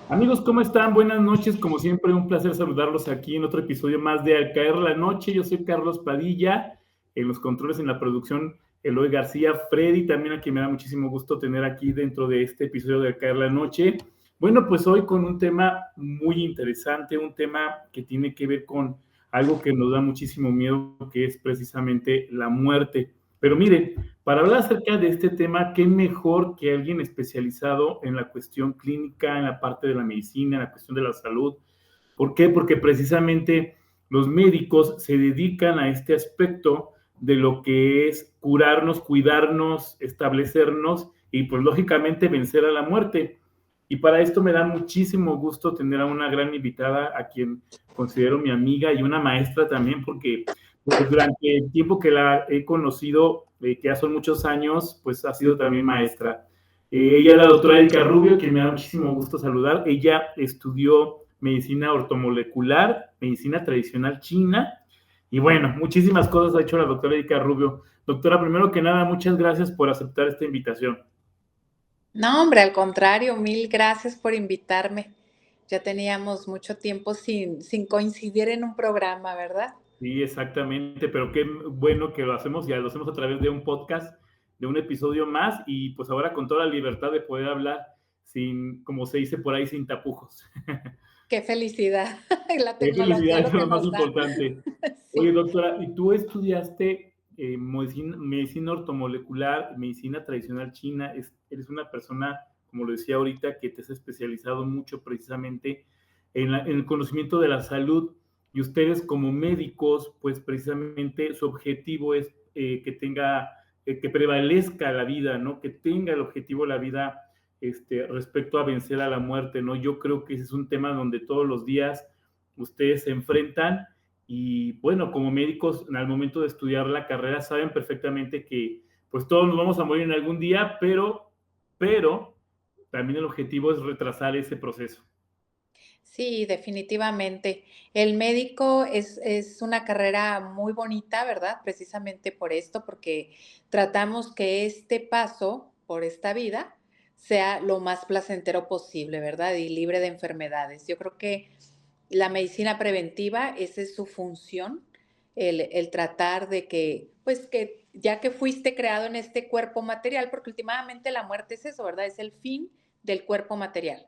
Amigos, ¿cómo están? Buenas noches. Como siempre, un placer saludarlos aquí en otro episodio más de Al Caer la Noche. Yo soy Carlos Padilla, en los controles, en la producción, Eloy García, Freddy, también a quien me da muchísimo gusto tener aquí dentro de este episodio de Al Caer la Noche. Bueno, pues hoy con un tema muy interesante, un tema que tiene que ver con algo que nos da muchísimo miedo, que es precisamente la muerte. Pero miren, para hablar acerca de este tema, qué mejor que alguien especializado en la cuestión clínica, en la parte de la medicina, en la cuestión de la salud. ¿Por qué? Porque precisamente los médicos se dedican a este aspecto de lo que es curarnos, cuidarnos, establecernos y pues lógicamente vencer a la muerte. Y para esto me da muchísimo gusto tener a una gran invitada a quien considero mi amiga y una maestra también, porque pues, durante el tiempo que la he conocido, que ya son muchos años, pues ha sido también maestra. Ella es la doctora Erika Rubio, que me da muchísimo gusto saludar. Ella estudió medicina ortomolecular, medicina tradicional china, y bueno, muchísimas cosas ha hecho la doctora Erika Rubio. Doctora, primero que nada, muchas gracias por aceptar esta invitación. No, hombre, al contrario, mil gracias por invitarme. Ya teníamos mucho tiempo sin coincidir en un programa, ¿verdad? Sí, exactamente, pero qué bueno que lo hacemos, ya lo hacemos a través de un podcast, de un episodio más, y pues ahora con toda la libertad de poder hablar sin, como se dice por ahí, sin tapujos. Qué felicidad. La Qué tecnología felicidad, lo eso es que lo más nos da. importante. Oye, Sí. doctora, ¿y tú estudiaste medicina ortomolecular, medicina tradicional china? Eres una persona, como lo decía ahorita, que te has especializado mucho precisamente en el conocimiento de la salud, y ustedes como médicos, pues precisamente su objetivo es que prevalezca la vida, ¿no? Que tenga el objetivo la vida respecto a vencer a la muerte, ¿no? Yo creo que ese es un tema donde todos los días ustedes se enfrentan y bueno, como médicos al momento de estudiar la carrera saben perfectamente que pues todos nos vamos a morir en algún día, pero también el objetivo es retrasar ese proceso. Sí, definitivamente. El médico es una carrera muy bonita, ¿verdad? Precisamente por esto, porque tratamos que este paso por esta vida sea lo más placentero posible, ¿verdad? Y libre de enfermedades. Yo creo que la medicina preventiva, esa es su función, el tratar de que, pues que ya que fuiste creado en este cuerpo material, porque últimamente la muerte es eso, ¿verdad? Es el fin del cuerpo material.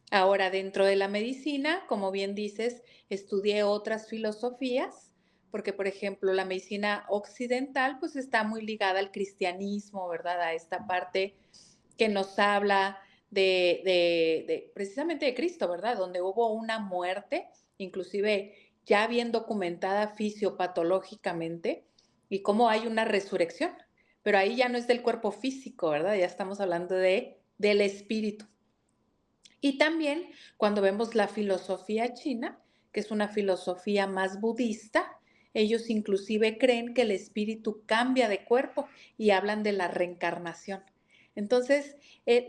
Ahora, dentro de la medicina, como bien dices, estudié otras filosofías, porque, por ejemplo, la medicina occidental, pues está muy ligada al cristianismo, ¿verdad? A esta parte que nos habla precisamente de Cristo, ¿verdad? Donde hubo una muerte, inclusive ya bien documentada fisiopatológicamente, y cómo hay una resurrección. Pero ahí ya no es del cuerpo físico, ¿verdad? Ya estamos hablando del espíritu. Y también cuando vemos la filosofía china, que es una filosofía más budista, ellos inclusive creen que el espíritu cambia de cuerpo y hablan de la reencarnación. Entonces,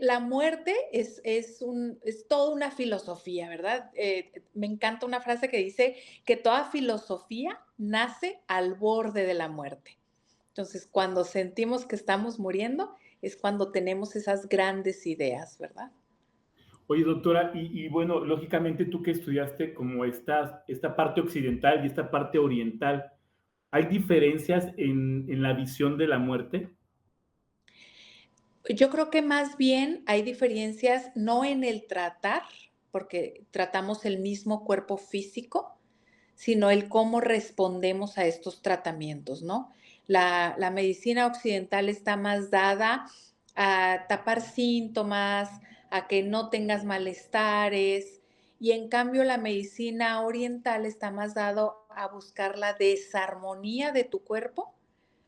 la muerte es toda una filosofía, ¿verdad? Me encanta una frase que dice que toda filosofía nace al borde de la muerte. Entonces, cuando sentimos que estamos muriendo, es cuando tenemos esas grandes ideas, ¿verdad? Oye, doctora, bueno, lógicamente tú que estudiaste como esta parte occidental y esta parte oriental, ¿hay diferencias en la visión de la muerte? Yo creo que más bien hay diferencias no en el tratar, porque tratamos el mismo cuerpo físico, sino el cómo respondemos a estos tratamientos, ¿no? La medicina occidental está más dada a tapar síntomas, a que no tengas malestares, y en cambio la medicina oriental está más dado a buscar la desarmonía de tu cuerpo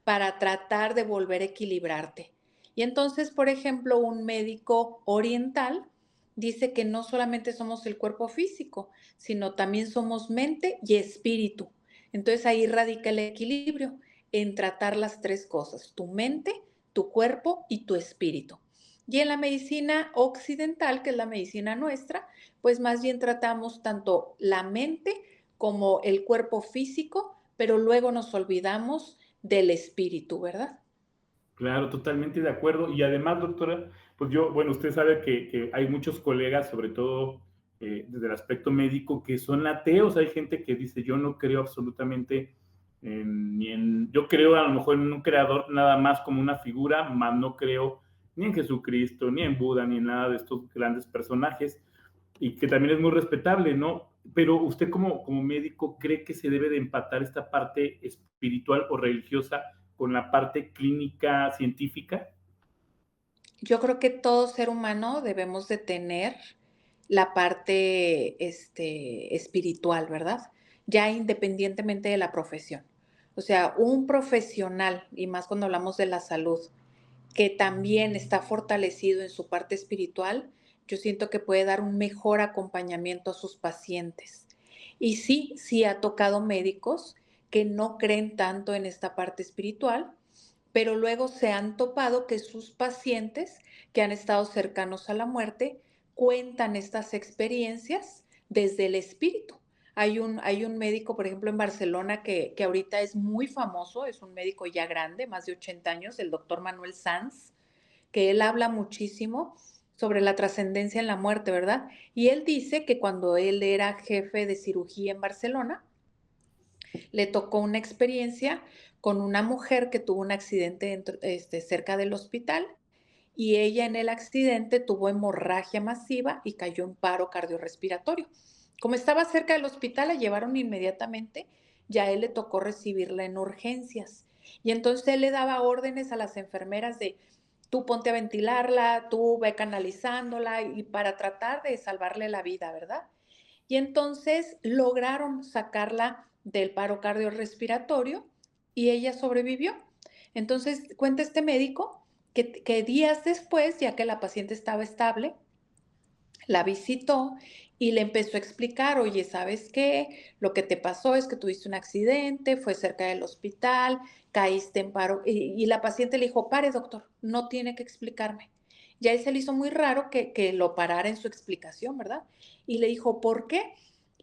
para tratar de volver a equilibrarte. Y entonces, por ejemplo, un médico oriental dice que no solamente somos el cuerpo físico, sino también somos mente y espíritu. Entonces ahí radica el equilibrio en tratar las tres cosas, tu mente, tu cuerpo y tu espíritu. Y en la medicina occidental, que es la medicina nuestra, pues más bien tratamos tanto la mente como el cuerpo físico, pero luego nos olvidamos del espíritu, ¿verdad? Claro, totalmente de acuerdo. Y además, doctora, Pues yo, bueno, usted sabe que hay muchos colegas, sobre todo desde el aspecto médico, que son ateos. Hay gente que dice, yo no creo absolutamente yo creo a lo mejor en un creador nada más como una figura, más no creo ni en Jesucristo, ni en Buda, ni en nada de estos grandes personajes, y que también es muy respetable, ¿no? Pero usted como médico, ¿cree que se debe de empatar esta parte espiritual o religiosa con la parte clínica científica? Yo creo que todo ser humano debemos de tener la parte espiritual, ¿verdad? Ya independientemente de la profesión. O sea, un profesional, y más cuando hablamos de la salud, que también está fortalecido en su parte espiritual, yo siento que puede dar un mejor acompañamiento a sus pacientes. Y sí, sí ha tocado médicos que no creen tanto en esta parte espiritual, pero luego se han topado que sus pacientes que han estado cercanos a la muerte cuentan estas experiencias desde el espíritu. Hay un médico, por ejemplo, en Barcelona que ahorita es muy famoso, es un médico ya grande, más de 80 años, el doctor Manuel Sanz, que él habla muchísimo sobre la trascendencia en la muerte, ¿verdad? Y él dice que cuando él era jefe de cirugía en Barcelona, le tocó una experiencia con una mujer que tuvo un accidente cerca del hospital y ella en el accidente tuvo hemorragia masiva y cayó en paro cardiorrespiratorio. Como estaba cerca del hospital, la llevaron inmediatamente, ya a él le tocó recibirla en urgencias. Y entonces él le daba órdenes a las enfermeras de, tú ponte a ventilarla, tú ve canalizándola y para tratar de salvarle la vida, ¿verdad? Y entonces lograron sacarla del paro cardiorrespiratorio y ella sobrevivió. Entonces cuenta este médico que días después, ya que la paciente estaba estable, la visitó y le empezó a explicar, oye, ¿sabes qué? Lo que te pasó es que tuviste un accidente, fue cerca del hospital, caíste en paro. Y la paciente le dijo, pare, doctor, no tiene que explicarme. Ya se le hizo muy raro que lo parara en su explicación, ¿verdad? Y le dijo, ¿por qué?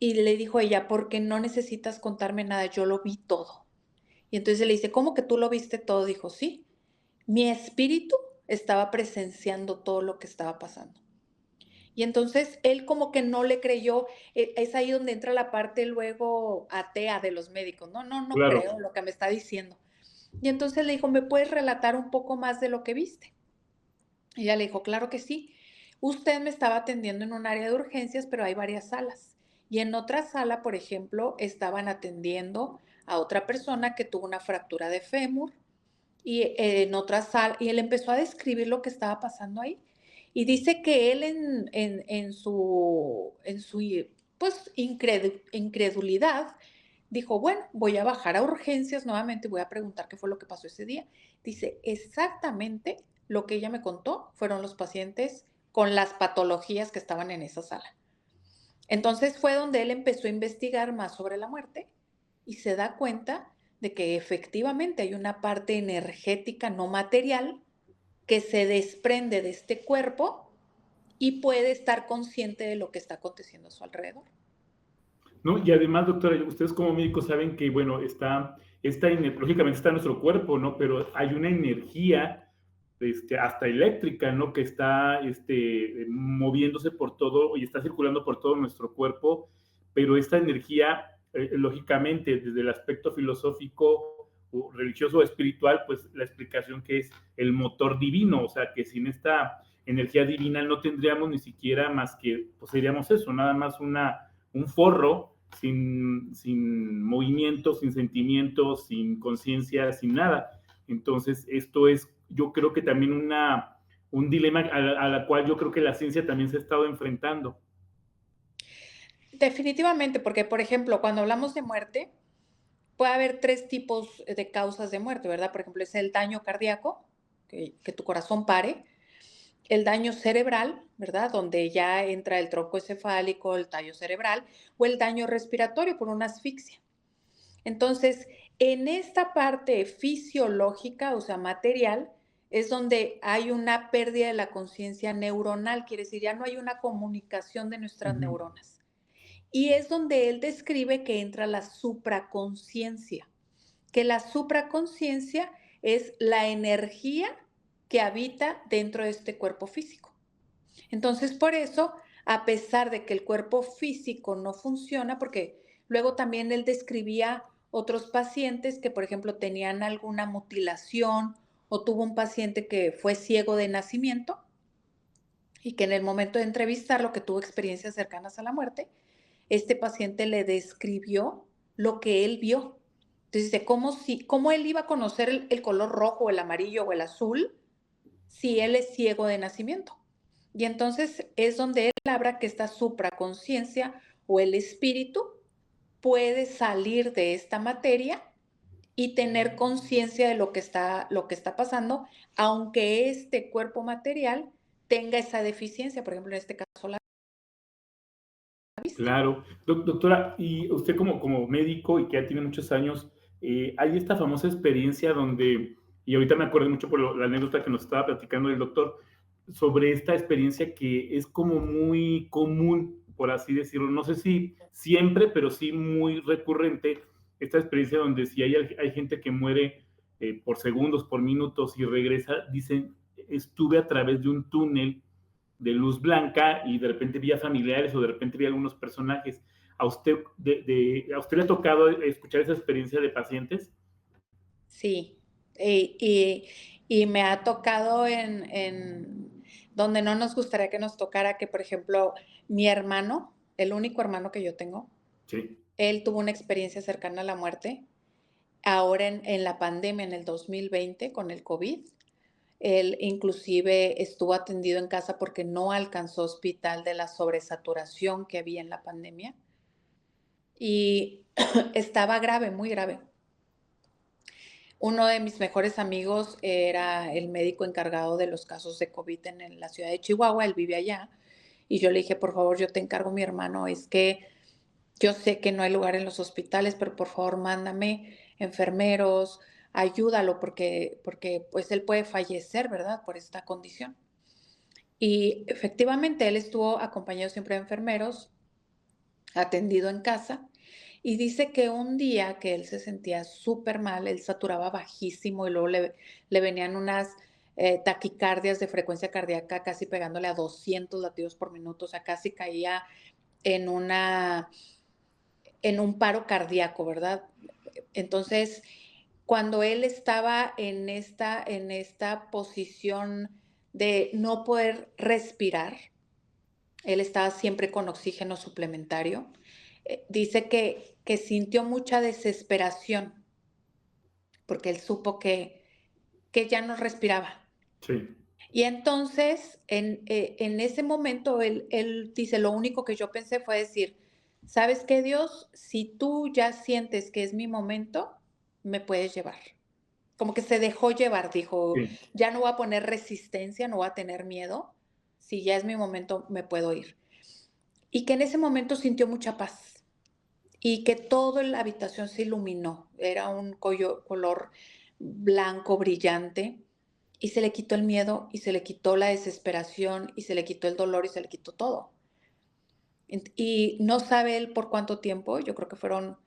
Y le dijo ella, porque no necesitas contarme nada, yo lo vi todo. Y entonces le dice, ¿cómo que tú lo viste todo? Dijo, sí, mi espíritu estaba presenciando todo lo que estaba pasando. Y entonces él como que no le creyó, es ahí donde entra la parte luego atea de los médicos, no, no, no Claro. creo lo que me está diciendo. Y entonces le dijo, ¿me puedes relatar un poco más de lo que viste? Y ella le dijo, claro que sí. Usted me estaba atendiendo en un área de urgencias, pero hay varias salas. Y en otra sala, por ejemplo, estaban atendiendo a otra persona que tuvo una fractura de fémur y en otra sala, y él empezó a describir lo que estaba pasando ahí. Y dice que él en su pues, incredulidad dijo, bueno, voy a bajar a urgencias nuevamente y voy a preguntar qué fue lo que pasó ese día. Dice, exactamente lo que ella me contó fueron los pacientes con las patologías que estaban en esa sala. Entonces fue donde él empezó a investigar más sobre la muerte y se da cuenta de que efectivamente hay una parte energética no material que se desprende de este cuerpo y puede estar consciente de lo que está aconteciendo a su alrededor. ¿No? Y además, doctora, ustedes como médicos saben que, bueno, lógicamente está en nuestro cuerpo, ¿no? Pero hay una energía, hasta eléctrica, ¿no? Que está, moviéndose por todo y está circulando por todo nuestro cuerpo, pero esta energía, lógicamente, desde el aspecto filosófico, o religioso o espiritual, pues la explicación que es el motor divino, o sea, que sin esta energía divina no tendríamos ni siquiera más que, pues seríamos eso, nada más un forro sin movimiento, sin sentimientos, sin conciencia, sin nada. Entonces, esto es, yo creo que también un dilema a la cual yo creo que la ciencia también se ha estado enfrentando. Definitivamente, porque por ejemplo, cuando hablamos de muerte, puede haber tres tipos de causas de muerte, ¿verdad? Por ejemplo, es el daño cardíaco, que tu corazón pare, el daño cerebral, ¿verdad? Donde ya entra el tronco encefálico, el tallo cerebral, o el daño respiratorio por una asfixia. Entonces, en esta parte fisiológica, o sea, material, es donde hay una pérdida de la conciencia neuronal, quiere decir, ya no hay una comunicación de nuestras Uh -huh. neuronas. Y es donde él describe que entra la supraconciencia, que la supraconciencia es la energía que habita dentro de este cuerpo físico. Entonces, por eso, a pesar de que el cuerpo físico no funciona, porque luego también él describía otros pacientes que, por ejemplo, tenían alguna mutilación o tuvo un paciente que fue ciego de nacimiento y que en el momento de entrevistarlo, que tuvo experiencias cercanas a la muerte, este paciente le describió lo que él vio. Entonces, dice, ¿cómo él iba a conocer el color rojo, el amarillo o el azul si él es ciego de nacimiento? Y entonces es donde él habla que esta supraconciencia o el espíritu puede salir de esta materia y tener conciencia de lo que está pasando, aunque este cuerpo material tenga esa deficiencia, por ejemplo, en este caso la vista. Claro. Doctora, y usted como médico y que ya tiene muchos años, hay esta famosa experiencia donde, y ahorita me acuerdo mucho por la anécdota que nos estaba platicando el doctor, sobre esta experiencia que es como muy común, por así decirlo, no sé si siempre, pero sí muy recurrente, esta experiencia donde si hay gente que muere por segundos, por minutos y regresa, dicen, estuve a través de un túnel de luz blanca y de repente vi a familiares o de repente vi a algunos personajes. ¿A usted, ¿A usted le ha tocado escuchar esa experiencia de pacientes? Sí, y me ha tocado en donde no nos gustaría que nos tocara, que por ejemplo, mi hermano, el único hermano que yo tengo, Sí, él tuvo una experiencia cercana a la muerte. Ahora en la pandemia, en el 2020, con el COVID, él inclusive estuvo atendido en casa porque no alcanzó hospital de la sobresaturación que había en la pandemia y estaba grave, muy grave. Uno de mis mejores amigos era el médico encargado de los casos de COVID en la ciudad de Chihuahua, él vive allá, y yo le dije, por favor, yo te encargo, mi hermano, es que yo sé que no hay lugar en los hospitales, pero por favor, mándame enfermeros, ayúdalo, porque pues él puede fallecer, ¿verdad? Por esta condición. Y efectivamente, él estuvo acompañado siempre de enfermeros, atendido en casa, y dice que un día que él se sentía súper mal, él saturaba bajísimo y luego le venían unas taquicardias de frecuencia cardíaca casi pegándole a 200 latidos por minuto, o sea, casi caía en en un paro cardíaco, ¿verdad? Entonces, cuando él estaba en esta posición de no poder respirar, él estaba siempre con oxígeno suplementario. Dice que sintió mucha desesperación porque él supo que ya no respiraba. sí, Y entonces, en ese momento, él dice, lo único que yo pensé fue decir, ¿sabes qué, Dios? Si tú ya sientes que es mi momento, me puedes llevar. Como que se dejó llevar, dijo, sí. ya no voy a poner resistencia, no voy a tener miedo. Si ya es mi momento, me puedo ir. Y que en ese momento sintió mucha paz y que toda la habitación se iluminó. Era un color blanco brillante y se le quitó el miedo y se le quitó la desesperación y se le quitó el dolor y se le quitó todo. Y no sabe él por cuánto tiempo, yo creo que fueron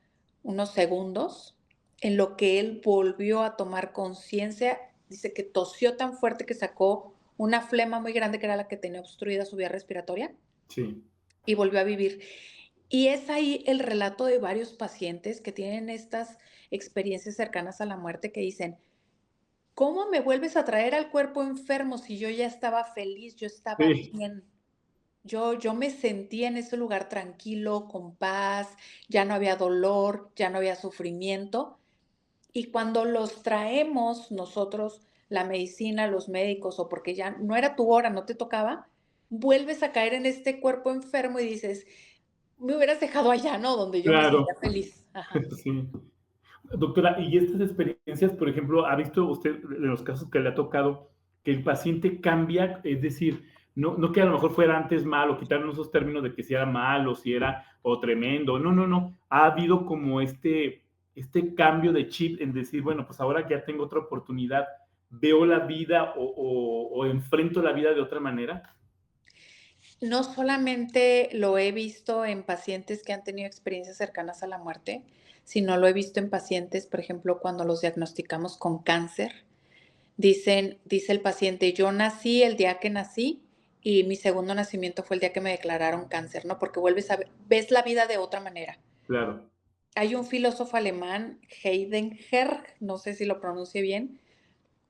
unos segundos, en lo que él volvió a tomar conciencia. Dice que tosió tan fuerte que sacó una flema muy grande que era la que tenía obstruida su vía respiratoria Sí. y volvió a vivir. Y es ahí el relato de varios pacientes que tienen estas experiencias cercanas a la muerte que dicen, ¿cómo me vuelves a traer al cuerpo enfermo si yo ya estaba feliz, yo estaba Sí, bien? Yo me sentía en ese lugar tranquilo, con paz, ya no había dolor, ya no había sufrimiento. Y cuando los traemos nosotros, la medicina, los médicos, o porque ya no era tu hora, no te tocaba, vuelves a caer en este cuerpo enfermo y dices, me hubieras dejado allá, ¿no? Donde yo me sentía claro. feliz. Ajá. Sí. Doctora, y estas experiencias, por ejemplo, ¿ha visto usted de los casos que le ha tocado que el paciente cambia? Es decir, no que a lo mejor fuera antes malo, quitaron esos términos de que si era malo, si era o tremendo. No, no, no. Ha habido como este cambio de chip en decir, bueno, pues ahora que ya tengo otra oportunidad, veo la vida o enfrento la vida de otra manera. No solamente lo he visto en pacientes que han tenido experiencias cercanas a la muerte, sino lo he visto en pacientes, por ejemplo, cuando los diagnosticamos con cáncer. Dice el paciente, yo nací el día que nací y mi segundo nacimiento fue el día que me declararon cáncer, ¿no? Porque ves la vida de otra manera. Claro. Hay un filósofo alemán, Heidegger, no sé si lo pronuncie bien,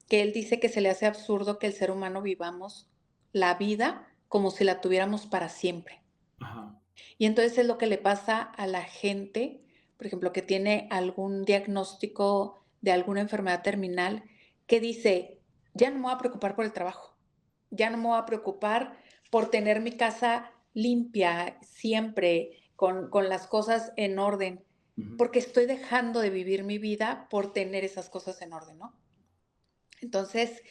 que él dice que se le hace absurdo que el ser humano vivamos la vida como si la tuviéramos para siempre. Ajá. Y entonces es lo que le pasa a la gente, por ejemplo, que tiene algún diagnóstico de alguna enfermedad terminal, que dice, ya no me voy a preocupar por el trabajo, ya no me voy a preocupar por tener mi casa limpia siempre, con las cosas en orden, Ujú. porque estoy dejando de vivir mi vida por tener esas cosas en orden, ¿no? Entonces,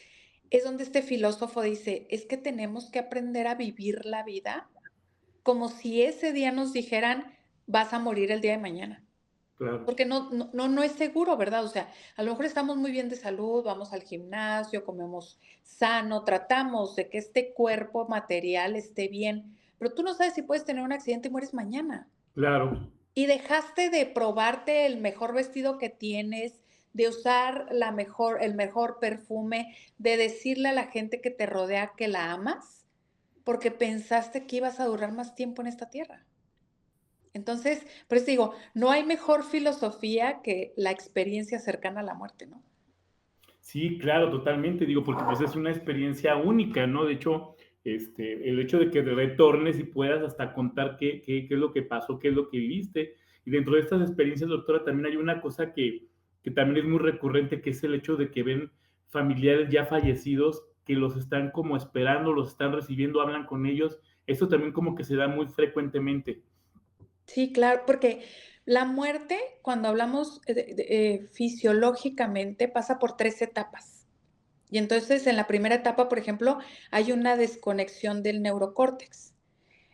es donde este filósofo dice, es que tenemos que aprender a vivir la vida como si ese día nos dijeran, vas a morir el día de mañana. Claro. Porque no es seguro, ¿verdad? O sea, a lo mejor estamos muy bien de salud, vamos al gimnasio, comemos sano, tratamos de que este cuerpo material esté bien, pero tú no sabes si puedes tener un accidente y mueres mañana. Claro. Y dejaste de probarte el mejor vestido que tienes, de usar el mejor perfume, de decirle a la gente que te rodea que la amas, porque pensaste que ibas a durar más tiempo en esta tierra. Entonces, por eso digo, no hay mejor filosofía que la experiencia cercana a la muerte, ¿no? Sí, claro, totalmente, digo, porque pues es una experiencia única, ¿no? De hecho, el hecho de que retornes y puedas hasta contar qué es lo que pasó, qué es lo que viviste. Y dentro de estas experiencias, doctora, también hay una cosa que también es muy recurrente, que es el hecho de que ven familiares ya fallecidos que los están como esperando, los están recibiendo, hablan con ellos. Esto también como que se da muy frecuentemente. Sí, claro, porque la muerte, cuando hablamos fisiológicamente, pasa por 3 etapas. Y entonces, en la primera etapa, por ejemplo, hay una desconexión del neurocórtex,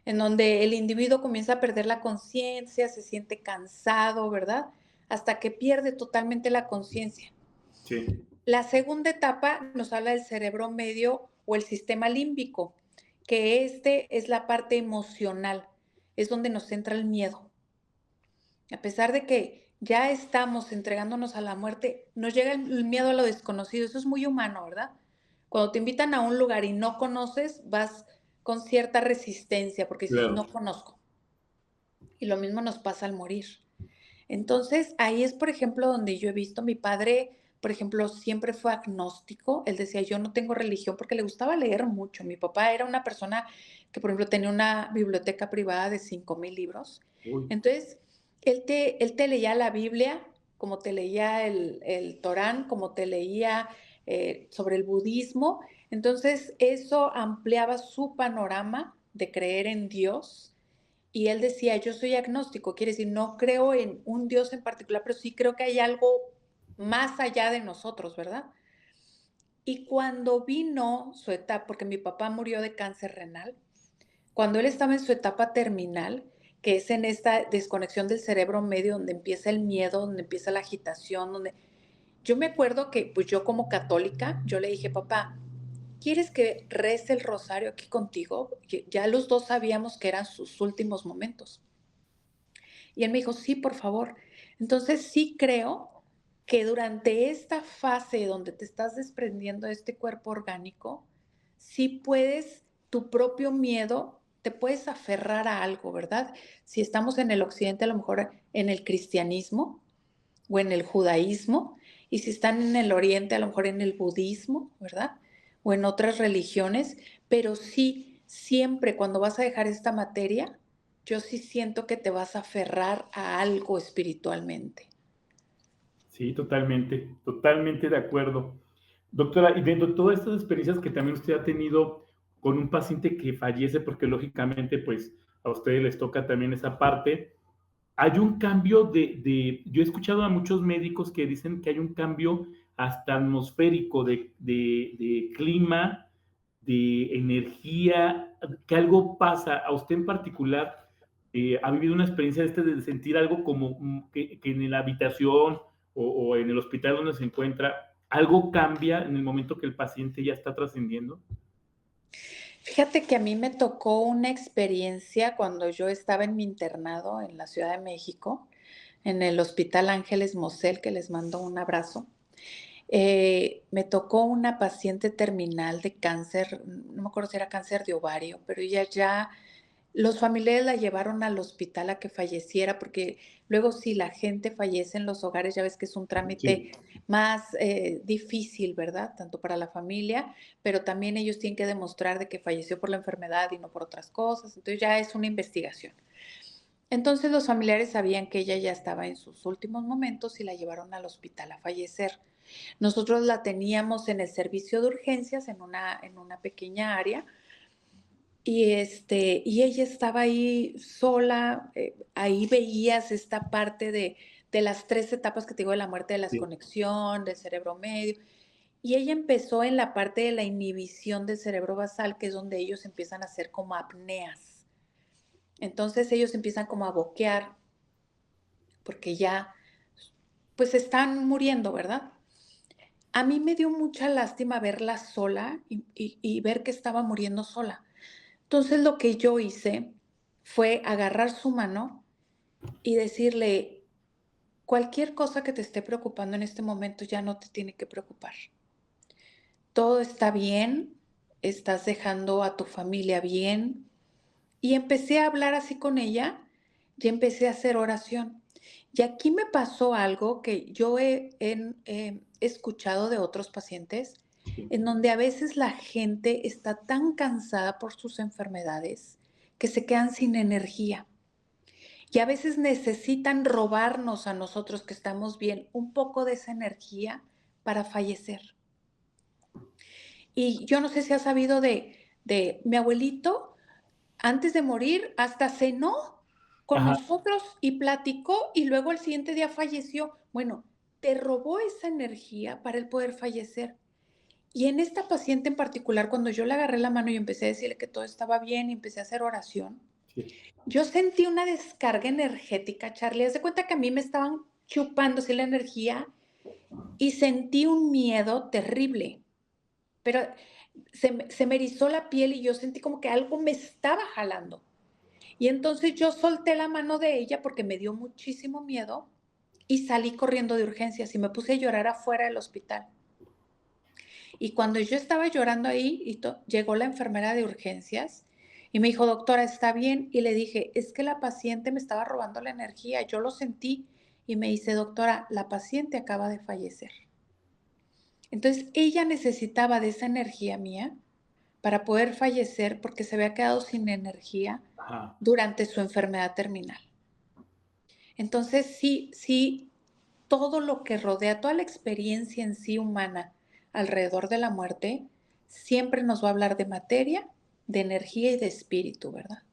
en donde el individuo comienza a perder la conciencia, se siente cansado, ¿verdad? Hasta que pierde totalmente la conciencia. Sí, La segunda etapa nos habla del cerebro medio o el sistema límbico, que este es la parte emocional, es donde nos entra el miedo. A pesar de que ya estamos entregándonos a la muerte, nos llega el miedo a lo desconocido. Eso es muy humano, ¿verdad? Cuando te invitan a un lugar y no conoces, vas con cierta resistencia porque dices, no claro. conozco. Y lo mismo nos pasa al morir. Entonces, ahí es, por ejemplo, donde yo he visto, mi padre, por ejemplo, siempre fue agnóstico. Él decía, yo no tengo religión porque le gustaba leer mucho. Mi papá era una persona que, por ejemplo, tenía una biblioteca privada de 5,000 libros. Uy, Entonces, él te leía la Biblia, como te leía el Torán, como te leía sobre el budismo. Entonces, eso ampliaba su panorama de creer en Dios y él decía, yo soy agnóstico, quiere decir, no creo en un Dios en particular, pero sí creo que hay algo más allá de nosotros, ¿verdad? Y cuando vino su etapa, porque mi papá murió de cáncer renal, cuando él estaba en su etapa terminal, que es en esta desconexión del cerebro medio, donde empieza el miedo, donde empieza la agitación, donde... Yo me acuerdo que, pues yo como católica, yo le dije, papá, ¿quieres que rece el rosario aquí contigo? Ya los dos sabíamos que eran sus últimos momentos. Y él me dijo, sí, por favor. Entonces sí creo que durante esta fase donde te estás desprendiendo de este cuerpo orgánico, sí puedes, tu propio miedo, te puedes aferrar a algo, ¿verdad? Si estamos en el occidente, a lo mejor en el cristianismo o en el judaísmo, y si están en el oriente, a lo mejor en el budismo, ¿verdad? O en otras religiones, pero sí, siempre cuando vas a dejar esta materia, yo sí siento que te vas a aferrar a algo espiritualmente. sí, totalmente, totalmente de acuerdo. Doctora, y dentro de todas estas experiencias que también usted ha tenido con un paciente que fallece, porque lógicamente, pues a ustedes les toca también esa parte, hay un cambio yo he escuchado a muchos médicos que dicen que hay un cambio hasta atmosférico de clima, de energía, que algo pasa. A usted en particular, ¿ha vivido una experiencia de sentir algo como que en la habitación o en el hospital donde se encuentra, algo cambia en el momento que el paciente ya está trascendiendo? Fíjate que a mí me tocó una experiencia cuando yo estaba en mi internado en la Ciudad de México, en el Hospital Ángeles Mosel, que les mando un abrazo. Me tocó una paciente terminal de cáncer, no me acuerdo si era cáncer de ovario, pero ella ya, los familiares la llevaron al hospital a que falleciera, porque luego si la gente fallece en los hogares, ya ves que es un trámite Sí, más difícil, ¿verdad? Tanto para la familia, pero también ellos tienen que demostrar de que falleció por la enfermedad y no por otras cosas, entonces ya es una investigación. Entonces los familiares sabían que ella ya estaba en sus últimos momentos y la llevaron al hospital a fallecer. Nosotros la teníamos en el servicio de urgencias en una pequeña área y ella estaba ahí sola, ahí veías esta parte de las 3 etapas que te digo de la muerte, de la sí. desconexión, del cerebro medio, y ella empezó en la parte de la inhibición del cerebro basal, que es donde ellos empiezan a hacer como apneas. Entonces ellos empiezan como a boquear porque ya pues están muriendo, ¿verdad? A mí me dio mucha lástima verla sola y ver que estaba muriendo sola. Entonces lo que yo hice fue agarrar su mano y decirle, cualquier cosa que te esté preocupando en este momento ya no te tiene que preocupar. Todo está bien, estás dejando a tu familia bien. Y empecé a hablar así con ella y empecé a hacer oración. Y aquí me pasó algo que yo he escuchado de otros pacientes, Sí. en donde a veces la gente está tan cansada por sus enfermedades que se quedan sin energía. Y a veces necesitan robarnos a nosotros que estamos bien un poco de esa energía para fallecer. Y yo no sé si has sabido de mi abuelito, antes de morir, hasta cenó con Ajá. nosotros y platicó y luego el siguiente día falleció. Bueno, te robó esa energía para él poder fallecer. Y en esta paciente en particular, cuando yo le agarré la mano y empecé a decirle que todo estaba bien y empecé a hacer oración, Sí. yo sentí una descarga energética, Charlie. Haz de cuenta que a mí me estaban chupando así la energía y sentí un miedo terrible. Pero se me erizó la piel y yo sentí como que algo me estaba jalando. Y entonces yo solté la mano de ella porque me dio muchísimo miedo y salí corriendo de urgencias y me puse a llorar afuera del hospital. Y cuando yo estaba llorando ahí, llegó la enfermera de urgencias y me dijo, doctora, ¿está bien? Y le dije, es que la paciente me estaba robando la energía, yo lo sentí. Y me dice, doctora, la paciente acaba de fallecer. Entonces ella necesitaba de esa energía mía para poder fallecer porque se había quedado sin energía Ajá. durante su enfermedad terminal. Entonces, sí, sí, todo lo que rodea, toda la experiencia en sí humana alrededor de la muerte, siempre nos va a hablar de materia, de energía y de espíritu, ¿verdad?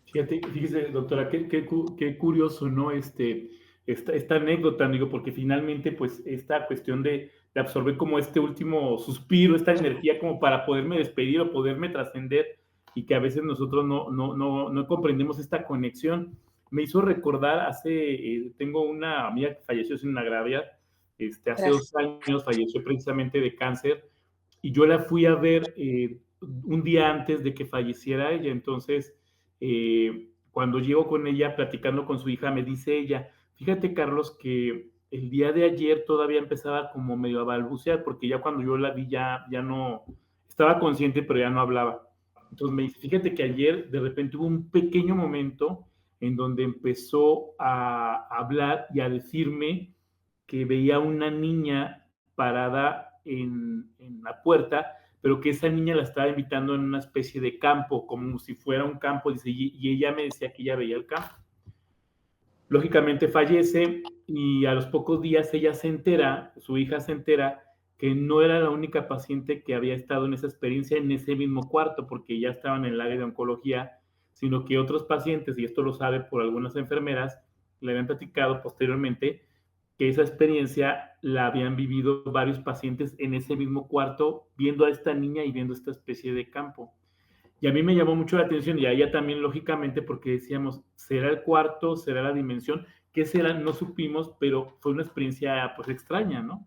Fíjese, doctora, qué curioso, ¿no? Esta anécdota, digo, porque finalmente, pues, esta cuestión de absorber como este último suspiro, esta energía como para poderme despedir o poderme trascender, y que a veces nosotros no comprendemos esta conexión. Me hizo recordar tengo una amiga que falleció sin una gravedad, hace Gracias. 2 años falleció precisamente de cáncer, y yo la fui a ver un día antes de que falleciera ella. Entonces, cuando llego con ella platicando con su hija, me dice ella, fíjate Carlos que el día de ayer todavía empezaba como medio a balbucear, porque ya cuando yo la vi ya no, estaba consciente, pero ya no hablaba. Entonces me dice, fíjate que ayer de repente hubo un pequeño momento en donde empezó a hablar y a decirme que veía una niña parada en la puerta, pero que esa niña la estaba invitando en una especie de campo, como si fuera un campo, dice, y ella me decía que ella veía el campo. Lógicamente fallece y a los pocos días ella se entera, su hija se entera, que no era la única paciente que había estado en esa experiencia en ese mismo cuarto, porque ya estaban en el área de oncología, sino que otros pacientes, y esto lo sabe por algunas enfermeras, le habían platicado posteriormente que esa experiencia la habían vivido varios pacientes en ese mismo cuarto, viendo a esta niña y viendo esta especie de campo. Y a mí me llamó mucho la atención y a ella también, lógicamente, porque decíamos, ¿será el cuarto? ¿Será la dimensión? ¿Qué será? No supimos, pero fue una experiencia pues extraña, ¿no?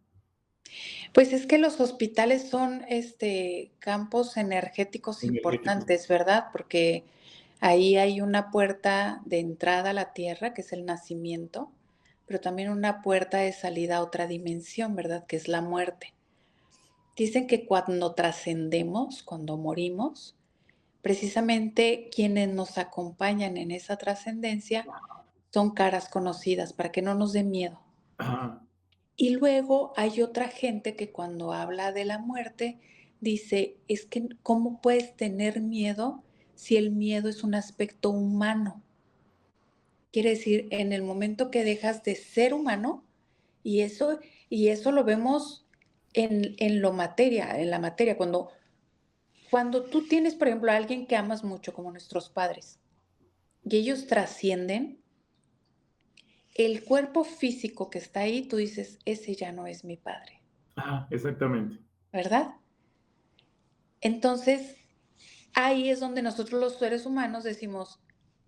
Pues es que los hospitales son campos energéticos Energético. importantes, ¿verdad? Porque ahí hay una puerta de entrada a la tierra, que es el nacimiento, pero también una puerta de salida a otra dimensión, ¿verdad? Que es la muerte. Dicen que cuando trascendemos, cuando morimos, precisamente quienes nos acompañan en esa trascendencia son caras conocidas para que no nos dé miedo. Ajá. Y luego hay otra gente que cuando habla de la muerte dice, es que ¿cómo puedes tener miedo si el miedo es un aspecto humano? Quiere decir, en el momento que dejas de ser humano, y eso lo vemos en la materia, cuando tú tienes, por ejemplo, a alguien que amas mucho, como nuestros padres, y ellos trascienden, el cuerpo físico que está ahí, tú dices, ese ya no es mi padre, Ajá, exactamente. ¿verdad? Entonces, ahí es donde nosotros los seres humanos decimos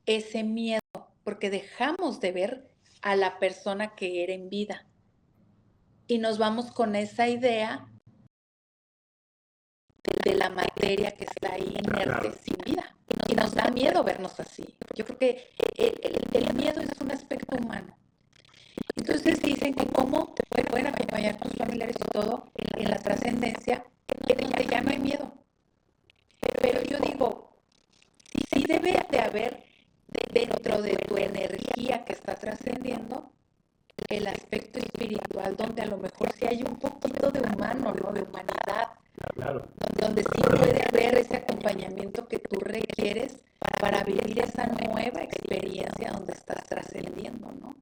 ese miedo, porque dejamos de ver a la persona que era en vida y nos vamos con esa idea de la materia que está ahí inerte, Claro. sin vida. Y nos da miedo vernos así. Yo creo que el miedo es un aspecto humano. Entonces dicen que cómo te pueden acompañar tus familiares y todo en la trascendencia, en donde ya no hay miedo. Pero yo digo, sí debe de haber dentro de tu energía que está trascendiendo el aspecto espiritual, donde a lo mejor sí hay un poquito de humano, ¿no? De humanidad, Claro. donde sí puede haber ese acompañamiento que tú requieres para vivir esa nueva experiencia donde estás trascendiendo, ¿no?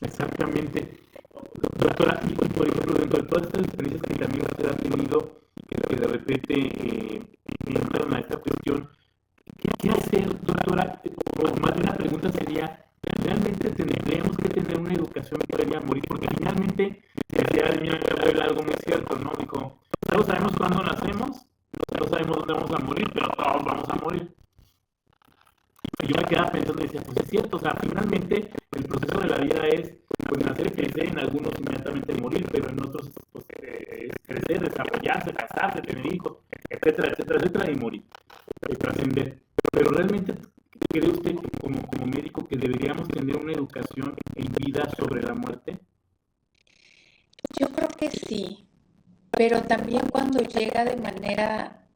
Exactamente. Doctora, y por ejemplo, dentro de todas estas experiencias que también usted ha tenido, que de repente entran a esta cuestión, ¿qué hacer, doctora? O más bien la pregunta sería, ¿realmente tendríamos que tener una educación previa a morir? Porque finalmente, decía el niño Gabriel algo muy cierto, ¿no? Dijo, todos sabemos cuándo nacemos, no sabemos dónde vamos a morir, pero todos vamos a morir. Y yo me quedaba pensando y decía, pues es cierto, o sea, finalmente el proceso de la vida es pues nacer, crecer, en algunos inmediatamente morir, pero en otros pues, es crecer, desarrollarse, casarse, tener hijos, etcétera, etcétera, etcétera, y morir, trascender. Pero realmente, ¿cree usted como médico que deberíamos tener una educación en vida sobre la muerte? Yo creo que sí, pero también cuando llega de manera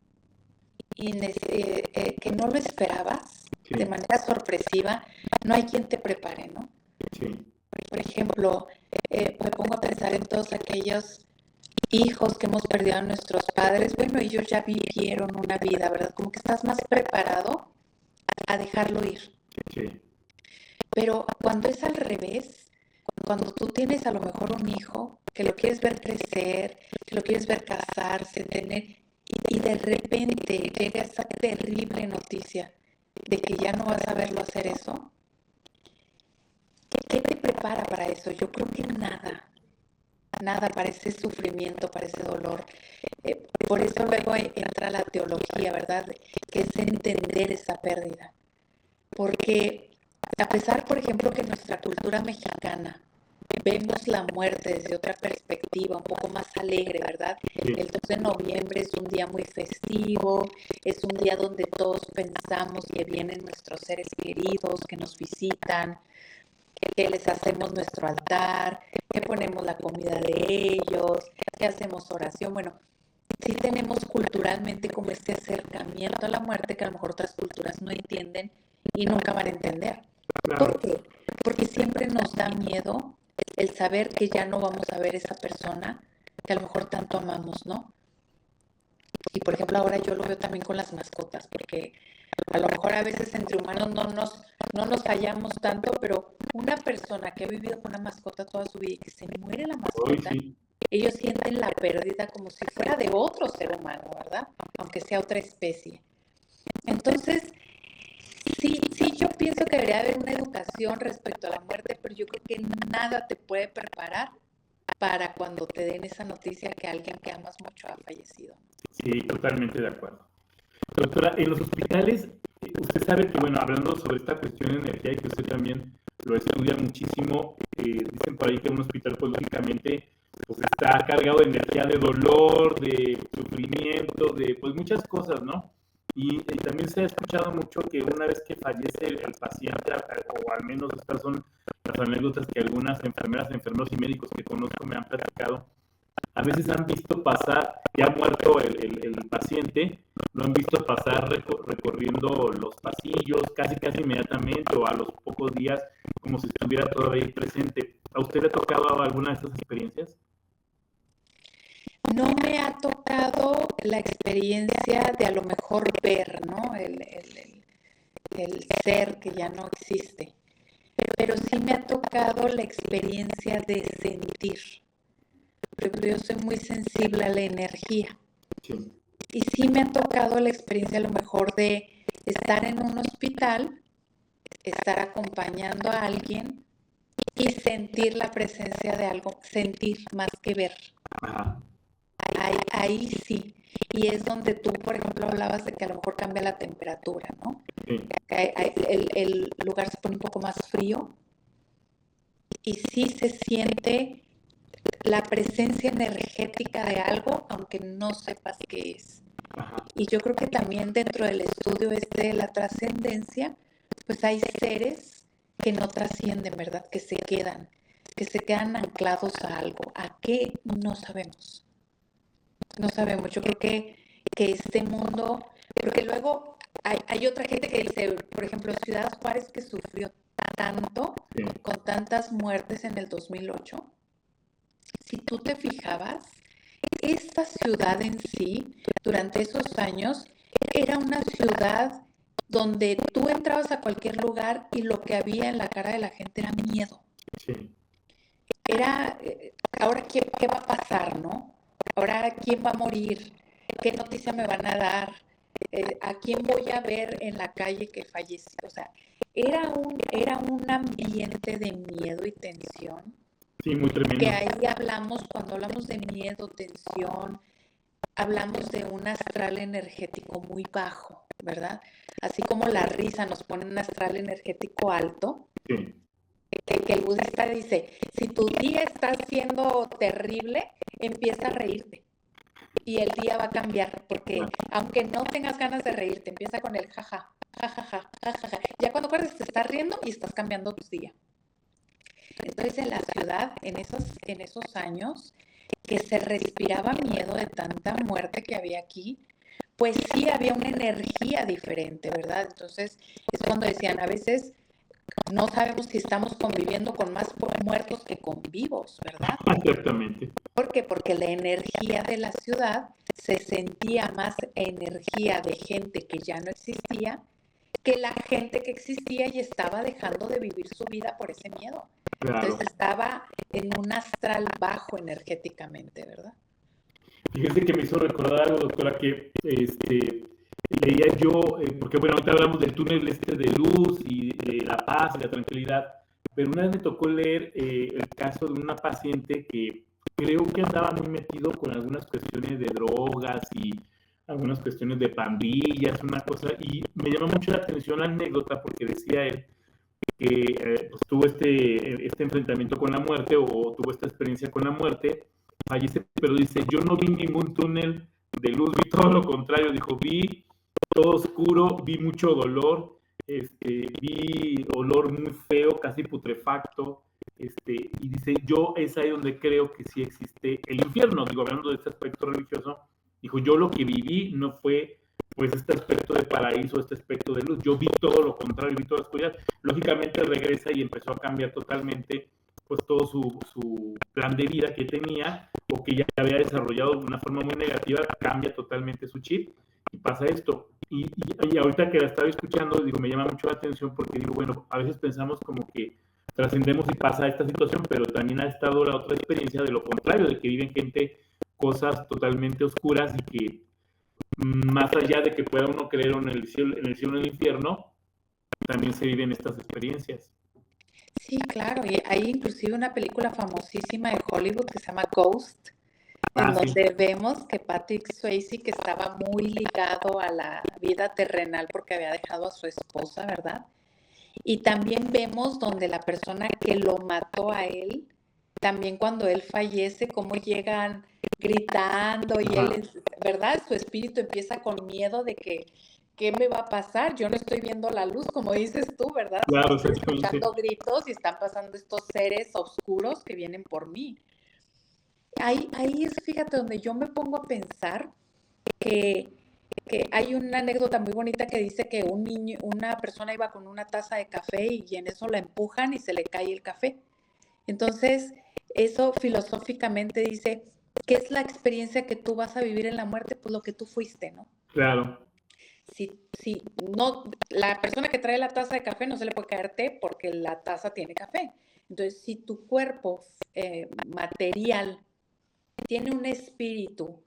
que no lo esperabas, de Sí, manera sorpresiva, no hay quien te prepare, ¿no? sí, Por ejemplo, me pongo a pensar en todos aquellos hijos que hemos perdido a nuestros padres. Bueno, ellos ya vivieron una vida, ¿verdad? Como que estás más preparado a dejarlo ir. sí, Pero cuando es al revés, cuando tú tienes a lo mejor un hijo que lo quieres ver crecer, que lo quieres ver casarse, tener, y de repente llega esa terrible noticia de que ya no vas a verlo hacer eso, ¿qué te prepara para eso? Yo creo que nada, nada para ese sufrimiento, para ese dolor. Por eso luego entra la teología, ¿verdad? Que es entender esa pérdida. Porque a pesar, por ejemplo, que en nuestra cultura mexicana vemos la muerte desde otra perspectiva, un poco más alegre, ¿verdad? El sí, 2 de noviembre es un día muy festivo, es un día donde todos pensamos que vienen nuestros seres queridos, que nos visitan, que les hacemos nuestro altar, que ponemos la comida de ellos, que hacemos oración. Bueno, sí tenemos culturalmente como este acercamiento a la muerte que a lo mejor otras culturas no entienden y nunca van a entender. ¿Por claro, qué? Porque siempre nos da miedo el saber que ya no vamos a ver esa persona que a lo mejor tanto amamos, ¿no? Y por ejemplo ahora yo lo veo también con las mascotas, porque a lo mejor a veces entre humanos no nos hallamos tanto, pero una persona que ha vivido con una mascota toda su vida y que se muere la hoy mascota, sí, ellos sienten la pérdida como si fuera de otro ser humano, ¿verdad? Aunque sea otra especie. Entonces, sí, yo pienso que debería haber una educación respecto a la muerte, pero yo creo que nada te puede preparar para cuando te den esa noticia que alguien que amas mucho ha fallecido. sí, totalmente de acuerdo. Doctora, en los hospitales, usted sabe que, bueno, hablando sobre esta cuestión de energía y que usted también lo estudia muchísimo, dicen por ahí que un hospital, pues lógicamente, pues está cargado de energía de dolor, de sufrimiento, de pues muchas cosas, ¿no? Y también se ha escuchado mucho que una vez que fallece el paciente, o al menos estas son las anécdotas que algunas enfermeras, enfermeros y médicos que conozco me han platicado. A veces han visto pasar, ya muerto el paciente, lo han visto pasar recorriendo los pasillos casi inmediatamente o a los pocos días, como si estuviera todavía ahí presente. ¿A usted le ha tocado alguna de estas experiencias? No me ha tocado la experiencia de a lo mejor ver, ¿no? El ser que ya no existe, pero sí me ha tocado la experiencia de sentir. Por ejemplo, yo soy muy sensible a la energía. Sí. Y sí me ha tocado la experiencia a lo mejor de estar en un hospital, estar acompañando a alguien y sentir la presencia de algo, sentir más que ver. Ajá. Ahí sí. Y es donde tú, por ejemplo, hablabas de que a lo mejor cambia la temperatura, ¿no? Sí. El lugar se pone un poco más frío y sí se siente la presencia energética de algo, aunque no sepas qué es. Ajá. Y yo creo que también dentro del estudio de la trascendencia, pues hay seres que no trascienden, ¿verdad? Que se quedan anclados a algo. ¿A qué? No sabemos. No sabemos. Yo creo que este mundo, porque luego hay otra gente que dice, por ejemplo, Ciudad Juárez, que sufrió tanto, Sí. con tantas muertes en el 2008. Si tú te fijabas, esta ciudad en sí, durante esos años, era una ciudad donde tú entrabas a cualquier lugar y lo que había en la cara de la gente era miedo. Sí. Era, ahora qué va a pasar, ¿no? Ahora quién va a morir, qué noticia me van a dar, a quién voy a ver en la calle que falleció. O sea, era un ambiente de miedo y tensión. Sí, muy tremendo. Que ahí hablamos, cuando hablamos de miedo, tensión, hablamos de un astral energético muy bajo, ¿verdad? Así como la risa nos pone un astral energético alto, Sí. que el budista dice, si tu día está siendo terrible, empieza a reírte y el día va a cambiar, porque aunque no tengas ganas de reírte, empieza con el jaja, jajaja, jajaja. Ya cuando acuerdas te estás riendo y estás cambiando tu día. Entonces en la ciudad, en esos años, que se respiraba miedo de tanta muerte que había aquí, pues sí había una energía diferente, ¿verdad? Entonces es cuando decían, a veces no sabemos si estamos conviviendo con más muertos que con vivos, ¿verdad? Exactamente. ¿Por qué? Porque la energía de la ciudad se sentía más energía de gente que ya no existía que la gente que existía y estaba dejando de vivir su vida por ese miedo. Claro. Entonces estaba en un astral bajo energéticamente, ¿verdad? Fíjese que me hizo recordar algo, doctora, que leía yo, porque bueno, ahorita hablamos del túnel de luz y de la paz y la tranquilidad, pero una vez me tocó leer el caso de una paciente que creo que andaba muy metido con algunas cuestiones de drogas y algunas cuestiones de pandillas, una cosa, y me llama mucho la atención la anécdota porque decía él que pues, tuvo este enfrentamiento con la muerte o tuvo esta experiencia con la muerte, fallece, pero dice, yo no vi ningún túnel de luz, vi todo lo contrario, dijo, vi todo oscuro, vi mucho dolor, vi olor muy feo, casi putrefacto, y dice, yo es ahí donde creo que sí existe el infierno, digo, hablando de este aspecto religioso, dijo, yo lo que viví no fue pues este aspecto de paraíso, este aspecto de luz, yo vi todo lo contrario, vi toda la oscuridad, lógicamente regresa y empezó a cambiar totalmente pues todo su plan de vida que tenía o que ya había desarrollado de una forma muy negativa, cambia totalmente su chip y pasa esto. Y ahorita que la estaba escuchando, digo, me llama mucho la atención porque digo, bueno, a veces pensamos como que trascendemos y pasa esta situación, pero también ha estado la otra experiencia de lo contrario, de que viven gente cosas totalmente oscuras y que más allá de que pueda uno creer en el cielo, en el infierno, también se viven estas experiencias. Sí, claro, y hay inclusive una película famosísima de Hollywood que se llama Ghost, en donde Sí. vemos que Patrick Swayze, que estaba muy ligado a la vida terrenal porque había dejado a su esposa, ¿verdad? Y también vemos donde la persona que lo mató a él, también cuando él fallece, cómo llegan gritando y él, ¿verdad? Su espíritu empieza con miedo de que ¿qué me va a pasar? Yo no estoy viendo la luz, como dices tú, ¿verdad? Claro, Estoy exactamente. escuchando gritos y están pasando estos seres oscuros que vienen por mí. Ahí es, fíjate, donde yo me pongo a pensar que, que hay una anécdota muy bonita que dice que una persona iba con una taza de café y en eso la empujan y se le cae el café. Entonces, eso filosóficamente dice, ¿qué es la experiencia que tú vas a vivir en la muerte? Pues lo que tú fuiste, ¿no? Claro, Si no, la persona que trae la taza de café no se le puede caer té porque la taza tiene café. Entonces, si tu cuerpo material tiene un espíritu,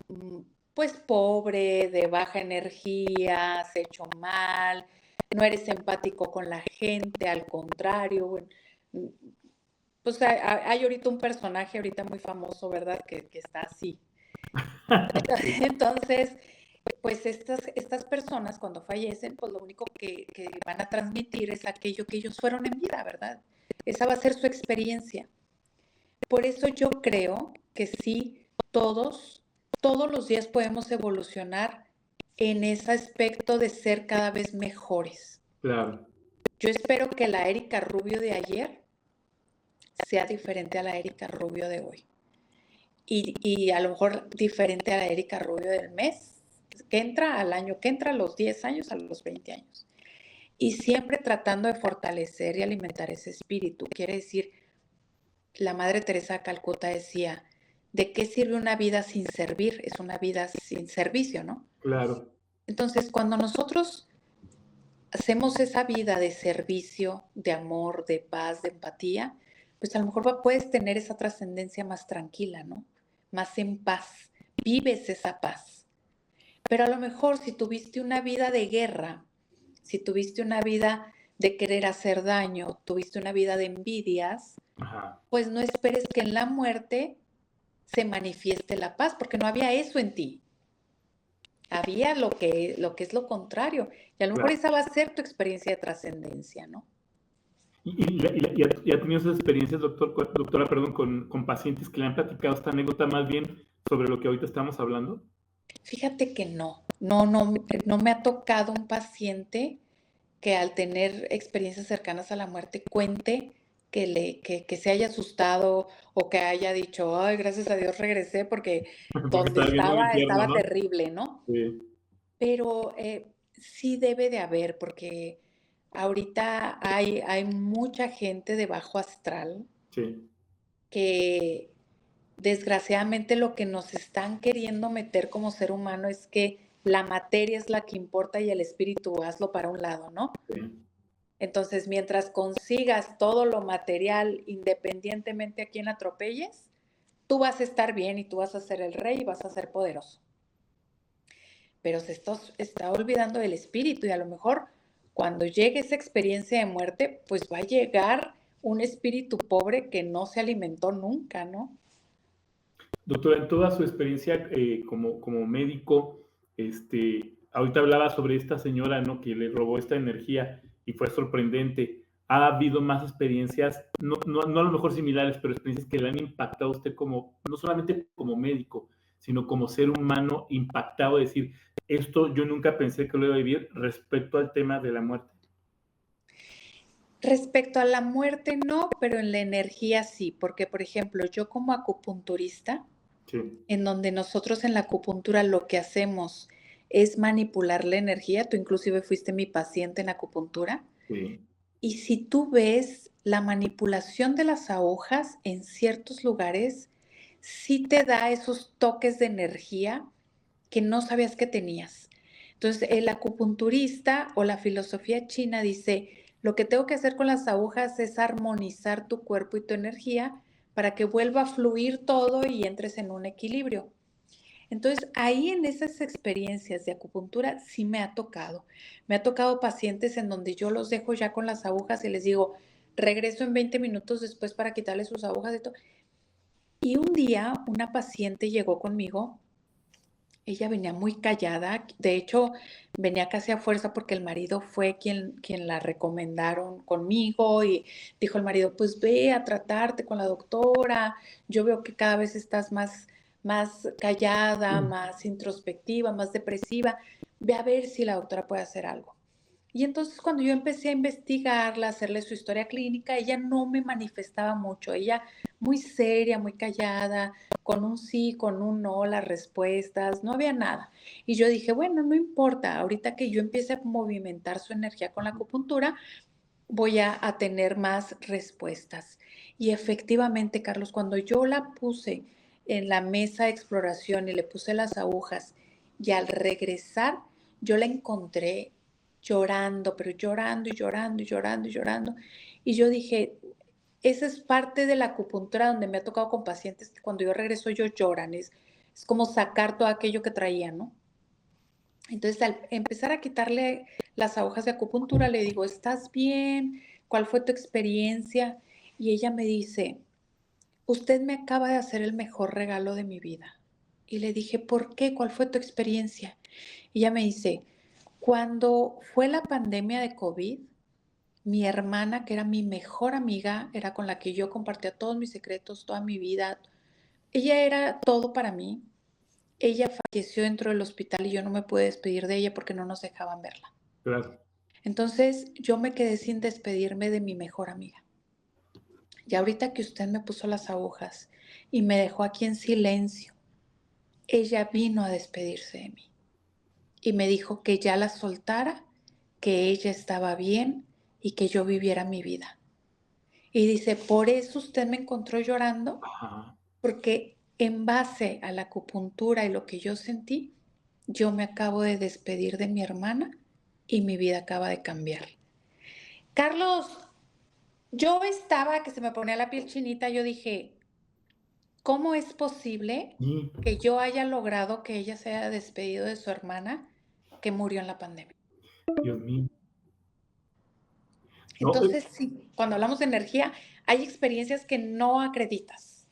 mm, pues pobre, de baja energía, has hecho mal, no eres empático con la gente, al contrario, bueno, pues hay ahorita un personaje ahorita muy famoso, ¿verdad? Que está así. sí, Entonces, pues estas personas cuando fallecen, pues lo único que van a transmitir es aquello que ellos fueron en vida, ¿verdad? Esa va a ser su experiencia. Por eso yo creo que sí, todos los días podemos evolucionar en ese aspecto de ser cada vez mejores. claro. Yo espero que la Erika Rubio de ayer sea diferente a la Erika Rubio de hoy. Y a lo mejor diferente a la Erika Rubio del mes que entra, al año que entra, a los 10 años, a los 20 años. Y siempre tratando de fortalecer y alimentar ese espíritu. Quiere decir, la Madre Teresa de Calcuta decía, ¿de qué sirve una vida sin servir? Es una vida sin servicio, ¿no? Claro. Entonces, cuando nosotros hacemos esa vida de servicio, de amor, de paz, de empatía, pues a lo mejor puedes tener esa trascendencia más tranquila, ¿no? Más en paz. Vives esa paz. Pero a lo mejor si tuviste una vida de guerra, si tuviste una vida de querer hacer daño, tuviste una vida de envidias, Ajá. pues no esperes que en la muerte se manifieste la paz, porque no había eso en ti. Había lo que es lo contrario. Y a lo mejor Claro. esa va a ser tu experiencia de trascendencia, ¿no? ¿Y ha tenido esas experiencias, doctora, perdón, con pacientes que le han platicado esta anécdota más bien sobre lo que ahorita estamos hablando? Fíjate que no me ha tocado un paciente que al tener experiencias cercanas a la muerte cuente que se haya asustado o que haya dicho, ay, gracias a Dios regresé porque Porque donde está viendo el infierno, estaba ¿no? terrible, ¿no? Sí, Pero sí debe de haber, porque ahorita hay mucha gente de bajo astral sí, que desgraciadamente lo que nos están queriendo meter como ser humano es que la materia es la que importa y el espíritu hazlo para un lado, ¿no? sí. Entonces, mientras consigas todo lo material independientemente a quién atropelles, tú vas a estar bien y tú vas a ser el rey y vas a ser poderoso. Pero está olvidando del espíritu y a lo mejor cuando llegue esa experiencia de muerte, pues va a llegar un espíritu pobre que no se alimentó nunca, ¿no? Doctora, en toda su experiencia como médico, ahorita hablaba sobre esta señora, ¿no? Que le robó esta energía y fue sorprendente. ¿Ha habido más experiencias, no a lo mejor similares, pero experiencias que le han impactado a usted como, no solamente como médico, sino como ser humano impactado, decir, esto yo nunca pensé que lo iba a vivir respecto al tema de la muerte? Respecto a la muerte, no, pero en la energía sí, porque por ejemplo, yo como acupunturista, Sí, en donde nosotros en la acupuntura lo que hacemos es manipular la energía, tú inclusive fuiste mi paciente en acupuntura, sí, y si tú ves la manipulación de las agujas en ciertos lugares, sí te da esos toques de energía que no sabías que tenías. Entonces, el acupunturista o la filosofía china dice, lo que tengo que hacer con las agujas es armonizar tu cuerpo y tu energía para que vuelva a fluir todo y entres en un equilibrio. Entonces, ahí en esas experiencias de acupuntura sí me ha tocado. Me ha tocado pacientes en donde yo los dejo ya con las agujas y les digo, regreso en 20 minutos después para quitarles sus agujas y todo. Y un día una paciente llegó conmigo, ella venía muy callada, de hecho venía casi a fuerza porque el marido fue quien la recomendaron conmigo y dijo el marido, pues ve a tratarte con la doctora, yo veo que cada vez estás más callada, Mm. más introspectiva, más depresiva. Ve a ver si la doctora puede hacer algo. Y entonces cuando yo empecé a investigarla, a hacerle su historia clínica, ella no me manifestaba mucho. Ella muy seria, muy callada, con un sí, con un no, las respuestas, no había nada. Y yo dije, bueno, no importa, ahorita que yo empiece a movimentar su energía con la acupuntura, voy a tener más respuestas. Y efectivamente, Carlos, cuando yo la puse en la mesa de exploración y le puse las agujas y al regresar, yo la encontré llorando, pero llorando y llorando y llorando y llorando. Y yo dije, esa es parte de la acupuntura donde me ha tocado con pacientes que cuando yo regreso ellos lloran, es como sacar todo aquello que traían, ¿no? Entonces, al empezar a quitarle las agujas de acupuntura, le digo, ¿estás bien? ¿Cuál fue tu experiencia? Y ella me dice, usted me acaba de hacer el mejor regalo de mi vida. Y le dije, ¿por qué? ¿Cuál fue tu experiencia? Y ella me dice, cuando fue la pandemia de COVID, mi hermana, que era mi mejor amiga, era con la que yo compartía todos mis secretos, toda mi vida, ella era todo para mí. Ella falleció dentro del hospital y yo no me pude despedir de ella porque no nos dejaban verla. Claro. Entonces yo me quedé sin despedirme de mi mejor amiga. Y ahorita que usted me puso las agujas y me dejó aquí en silencio, ella vino a despedirse de mí y me dijo que ya la soltara, que ella estaba bien y que yo viviera mi vida. Y dice, por eso usted me encontró llorando, Ajá. porque en base a la acupuntura y lo que yo sentí, yo me acabo de despedir de mi hermana y mi vida acaba de cambiar. Carlos, yo estaba que se me ponía la piel chinita, yo dije, ¿cómo es posible Sí, que yo haya logrado que ella se haya despedido de su hermana que murió en la pandemia? Dios mío. No, Entonces, sí, cuando hablamos de energía, hay experiencias que no acreditas.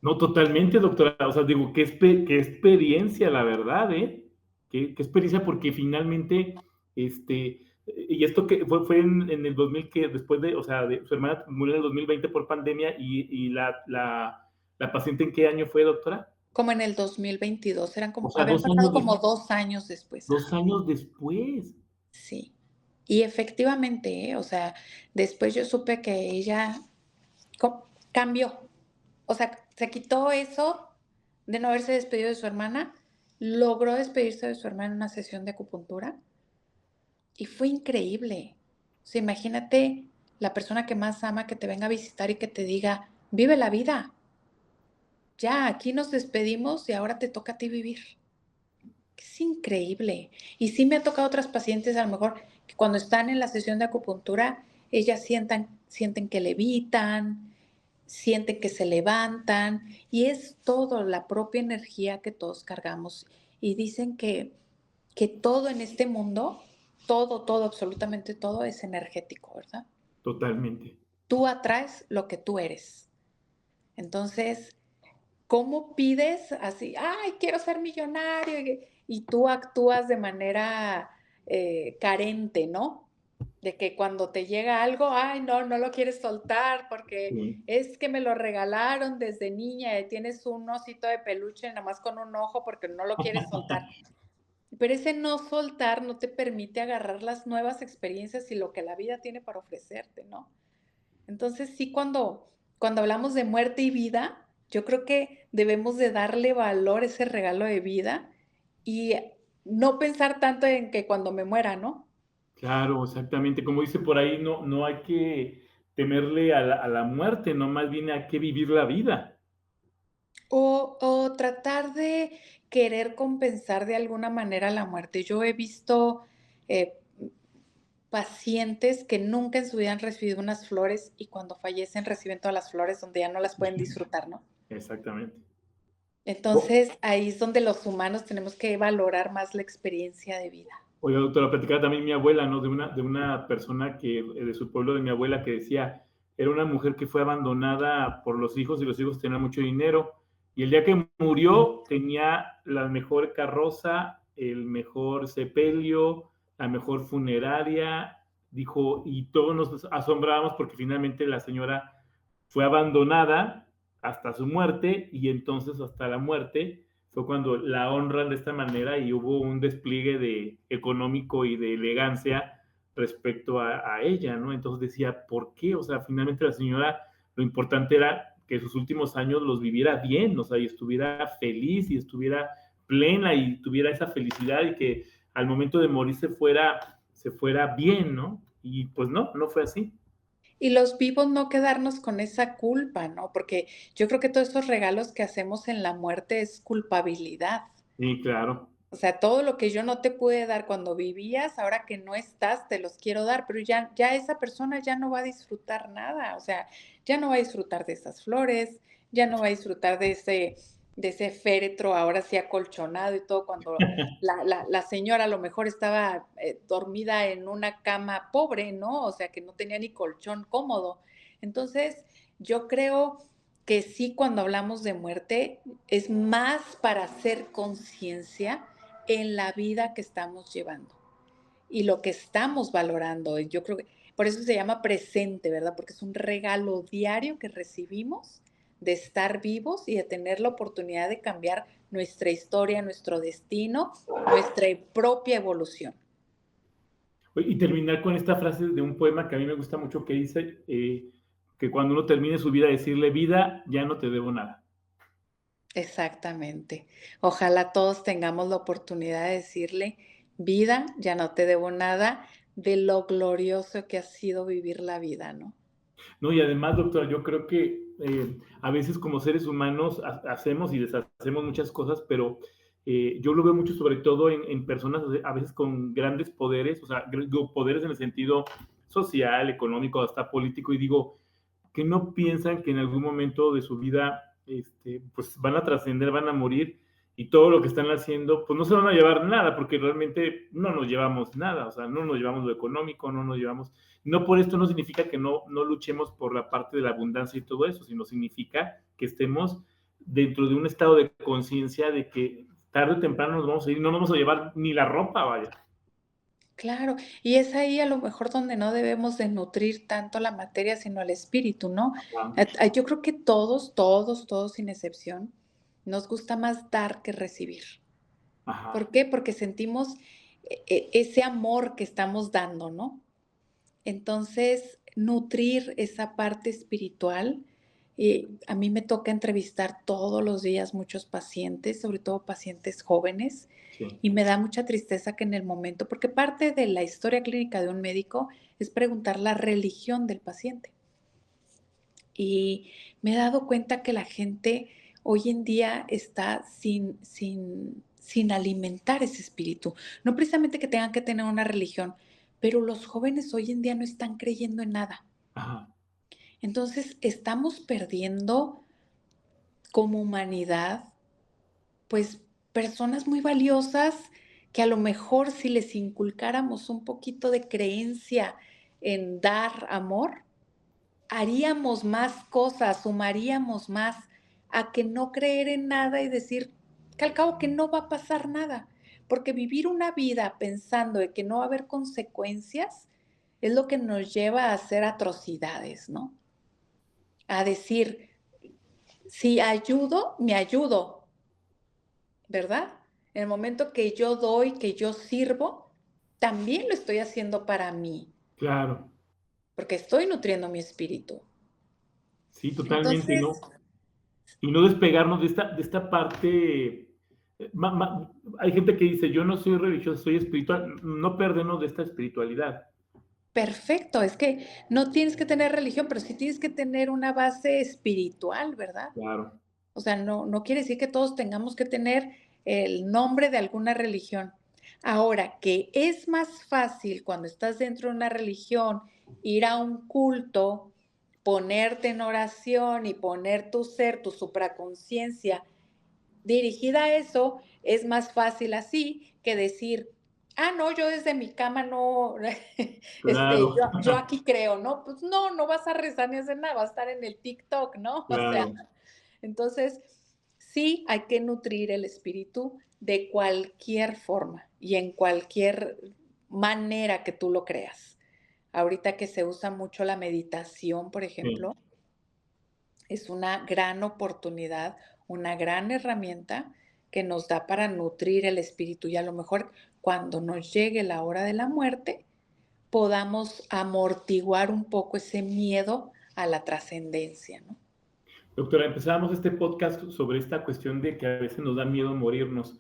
no, totalmente, doctora. O sea, digo, qué experiencia, la verdad, ¿eh? Qué experiencia, porque finalmente, y esto que fue en el 2000, que después de, o sea, su hermana murió en el 2020 por pandemia, y la paciente, ¿en qué año fue, doctora? Como en el 2022, O sea, habían dos pasado años, como 2 años después, dos ajá, años después. sí. Y efectivamente, o sea, después yo supe que ella cambió. O sea, se quitó eso de no haberse despedido de su hermana, logró despedirse de su hermana en una sesión de acupuntura y fue increíble. O sea, imagínate la persona que más ama que te venga a visitar y que te diga, vive la vida. Ya, aquí nos despedimos y ahora te toca a ti vivir. Es increíble. Y sí me ha tocado otras pacientes, a lo mejor, que cuando están en la sesión de acupuntura, ellas sienten que levitan, sienten que se levantan, y es todo la propia energía que todos cargamos. Y dicen que todo en este mundo, todo, absolutamente todo es energético, ¿verdad? Totalmente. Tú atraes lo que tú eres. Entonces, ¿cómo pides así? Ay, quiero ser millonario. Y tú actúas de manera carente, ¿no? De que cuando te llega algo, ay, no, no lo quieres soltar porque Sí. es que me lo regalaron desde niña y tienes un osito de peluche nada más con un ojo porque no lo quieres soltar. Pero ese no soltar no te permite agarrar las nuevas experiencias y lo que la vida tiene para ofrecerte, ¿no? Entonces, sí, cuando hablamos de muerte y vida, yo creo que debemos de darle valor a ese regalo de vida y no pensar tanto en que cuando me muera, ¿no? Claro, exactamente. Como dice por ahí, no hay que temerle a la muerte, no, más bien hay que vivir la vida. O tratar de querer compensar de alguna manera la muerte. Yo he visto eh, pacientes que nunca en su vida han recibido unas flores y cuando fallecen reciben todas las flores donde ya no las pueden disfrutar, ¿no? Exactamente. O- Entonces, ahí es donde los humanos tenemos que valorar más la experiencia de vida. Oiga, doctora, platicaba también mi abuela, ¿no? De una persona de su pueblo, de mi abuela, que decía, era una mujer que fue abandonada por los hijos, y los hijos tenían mucho dinero, y el día que murió tenía la mejor carroza, el mejor sepelio, la mejor funeraria, dijo, y todos nos asombrábamos porque finalmente la señora fue abandonada hasta su muerte, y entonces hasta la muerte fue cuando la honran de esta manera y hubo un despliegue de económico y de elegancia respecto a ella, ¿no? Entonces decía, ¿por qué? O sea, finalmente la señora, lo importante era que sus últimos años los viviera bien, o sea, y estuviera feliz y estuviera plena y tuviera esa felicidad y que al momento de morir se fuera bien, ¿no? Y pues no, no fue así. Y los vivos no quedarnos con esa culpa, ¿no? Porque yo creo que todos esos regalos que hacemos en la muerte es culpabilidad. Sí, claro. O sea, todo lo que yo no te pude dar cuando vivías, ahora que no estás, te los quiero dar, pero ya esa persona ya no va a disfrutar nada, o sea, ya no va a disfrutar de esas flores, ya no va a disfrutar de ese féretro ahora sí acolchonado y todo, cuando la señora a lo mejor estaba dormida en una cama pobre, ¿no? O sea, que no tenía ni colchón cómodo. Entonces, yo creo que sí, cuando hablamos de muerte, es más para hacer conciencia en la vida que estamos llevando y lo que estamos valorando. Yo creo que por eso se llama presente, ¿verdad? Porque es un regalo diario que recibimos de estar vivos y de tener la oportunidad de cambiar nuestra historia, nuestro destino, nuestra propia evolución. Y terminar con esta frase de un poema que a mí me gusta mucho que dice que cuando uno termine su vida, decirle vida, ya no te debo nada. Exactamente. Ojalá todos tengamos la oportunidad de decirle, vida, ya no te debo nada de lo glorioso que ha sido vivir la vida, ¿no? No, y además, doctora, yo creo que a veces como seres humanos hacemos y deshacemos muchas cosas, pero yo lo veo mucho sobre todo en personas a veces con grandes poderes, o sea, poderes en el sentido social, económico, hasta político, y digo, que no piensan que en algún momento de su vida pues van a trascender, van a morir y todo lo que están haciendo, pues no se van a llevar nada, porque realmente no nos llevamos nada, o sea, no nos llevamos lo económico, no nos llevamos, no por esto no significa que no luchemos por la parte de la abundancia y todo eso, sino significa que estemos dentro de un estado de conciencia de que tarde o temprano nos vamos a ir, no nos vamos a llevar ni la ropa, vaya. Claro, y es ahí a lo mejor donde no debemos de nutrir tanto la materia, sino el espíritu, ¿no? Yo creo que todos sin excepción, nos gusta más dar que recibir. Ajá. ¿Por qué? Porque sentimos ese amor que estamos dando, ¿no? Entonces, nutrir esa parte espiritual. A mí me toca entrevistar todos los días muchos pacientes, sobre todo pacientes jóvenes, Sí. y me da mucha tristeza que en el momento, porque parte de la historia clínica de un médico es preguntar la religión del paciente. Y me he dado cuenta que la gente hoy en día está sin alimentar ese espíritu. No precisamente que tengan que tener una religión, pero los jóvenes hoy en día no están creyendo en nada. Ajá. Entonces, estamos perdiendo como humanidad, pues, personas muy valiosas que a lo mejor si les inculcáramos un poquito de creencia en dar amor, haríamos más cosas, sumaríamos más a que no creer en nada y decir que al cabo que no va a pasar nada. Porque vivir una vida pensando de que no va a haber consecuencias es lo que nos lleva a hacer atrocidades, ¿no? A decir, si ayudo, me ayudo, ¿verdad? En el momento que yo doy, que yo sirvo, también lo estoy haciendo para mí, Claro. porque estoy nutriendo mi espíritu. Sí, totalmente, Entonces, ¿no? Y no despegarnos de esta parte. Hay gente que dice, yo no soy religioso, soy espiritual. No perdernos de esta espiritualidad. perfecto, es que no tienes que tener religión, pero sí tienes que tener una base espiritual, ¿verdad? Claro. O sea, no quiere decir que todos tengamos que tener el nombre de alguna religión. Ahora, que es más fácil cuando estás dentro de una religión ir a un culto, ponerte en oración y poner tu ser, tu supraconciencia dirigida a eso, es más fácil así que decir, ah, no, yo desde mi cama no, Claro, yo aquí creo, ¿no? Pues no vas a rezar ni hacer nada, vas a estar en el TikTok, ¿no? O sea, claro. entonces, sí hay que nutrir el espíritu de cualquier forma y en cualquier manera que tú lo creas. Ahorita que se usa mucho la meditación, por Sí. ejemplo, es una gran oportunidad, una gran herramienta que nos da para nutrir el espíritu y a lo mejor cuando nos llegue la hora de la muerte podamos amortiguar un poco ese miedo a la trascendencia, ¿no? Doctora, empezábamos este podcast sobre esta cuestión de que a veces nos da miedo morirnos.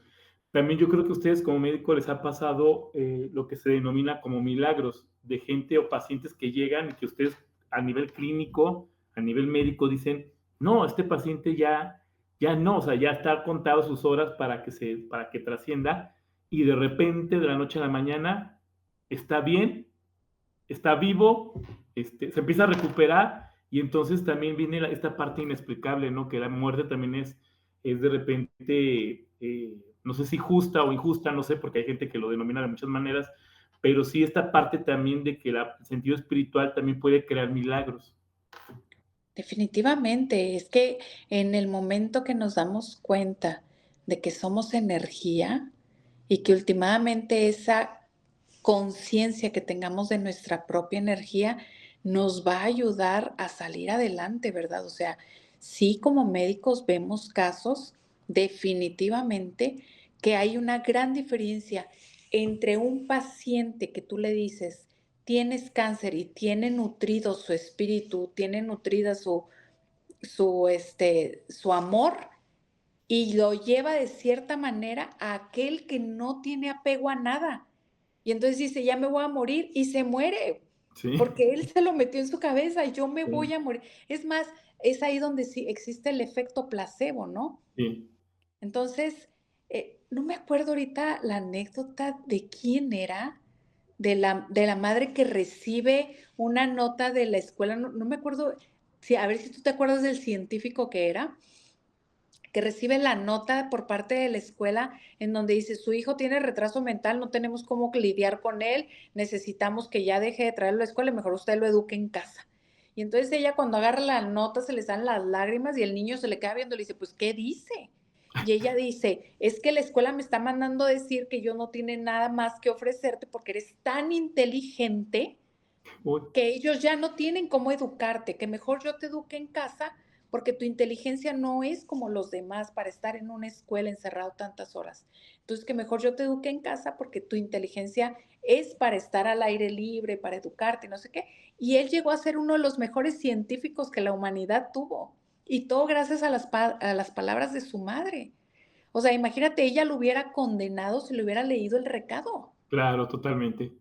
También yo creo que a ustedes como médico les ha pasado lo que se denomina como milagros de gente o pacientes que llegan y que ustedes a nivel clínico, a nivel médico dicen, no, este paciente ya no, o sea, ya está contado sus horas para que trascienda y de repente de la noche a la mañana está bien, está vivo, se empieza a recuperar y entonces también viene esta parte inexplicable, ¿no? Que la muerte también es de repente, no sé si justa o injusta, no sé, porque hay gente que lo denomina de muchas maneras, pero sí esta parte también de que el sentido espiritual también puede crear milagros. Definitivamente, es que en el momento que nos damos cuenta de que somos energía y que últimamente esa conciencia que tengamos de nuestra propia energía nos va a ayudar a salir adelante, ¿verdad? O sea, sí como médicos vemos casos definitivamente que hay una gran diferencia entre un paciente que tú le dices, tienes cáncer y tiene nutrido su espíritu, tiene nutrida su amor y lo lleva de cierta manera a aquel que no tiene apego a nada. Y entonces dice, ya me voy a morir y se muere, Sí, porque él se lo metió en su cabeza, yo me sí, voy a morir. Es más, es ahí donde sí existe el efecto placebo, ¿no? sí. Entonces, no me acuerdo ahorita la anécdota de quién era, de la madre que recibe una nota de la escuela, no me acuerdo, si, a ver si tú te acuerdas del científico que era, que recibe la nota por parte de la escuela en donde dice, su hijo tiene retraso mental, no tenemos cómo lidiar con él, necesitamos que ya deje de traerlo a la escuela y mejor usted lo eduque en casa. Y entonces ella cuando agarra la nota se le salen las lágrimas y el niño se le queda viendo y le dice, pues, ¿qué dice? Y ella dice, es que la escuela me está mandando decir que yo no tiene nada más que ofrecerte porque eres tan inteligente Uy, que ellos ya no tienen cómo educarte, que mejor yo te eduque en casa porque tu inteligencia no es como los demás para estar en una escuela encerrado tantas horas. Entonces, que mejor yo te eduque en casa porque tu inteligencia es para estar al aire libre, para educarte, no sé qué. Y él llegó a ser uno de los mejores científicos que la humanidad tuvo. Y todo gracias a a las palabras de su madre. O sea, imagínate, ella lo hubiera condenado si le hubiera leído el recado. claro, totalmente.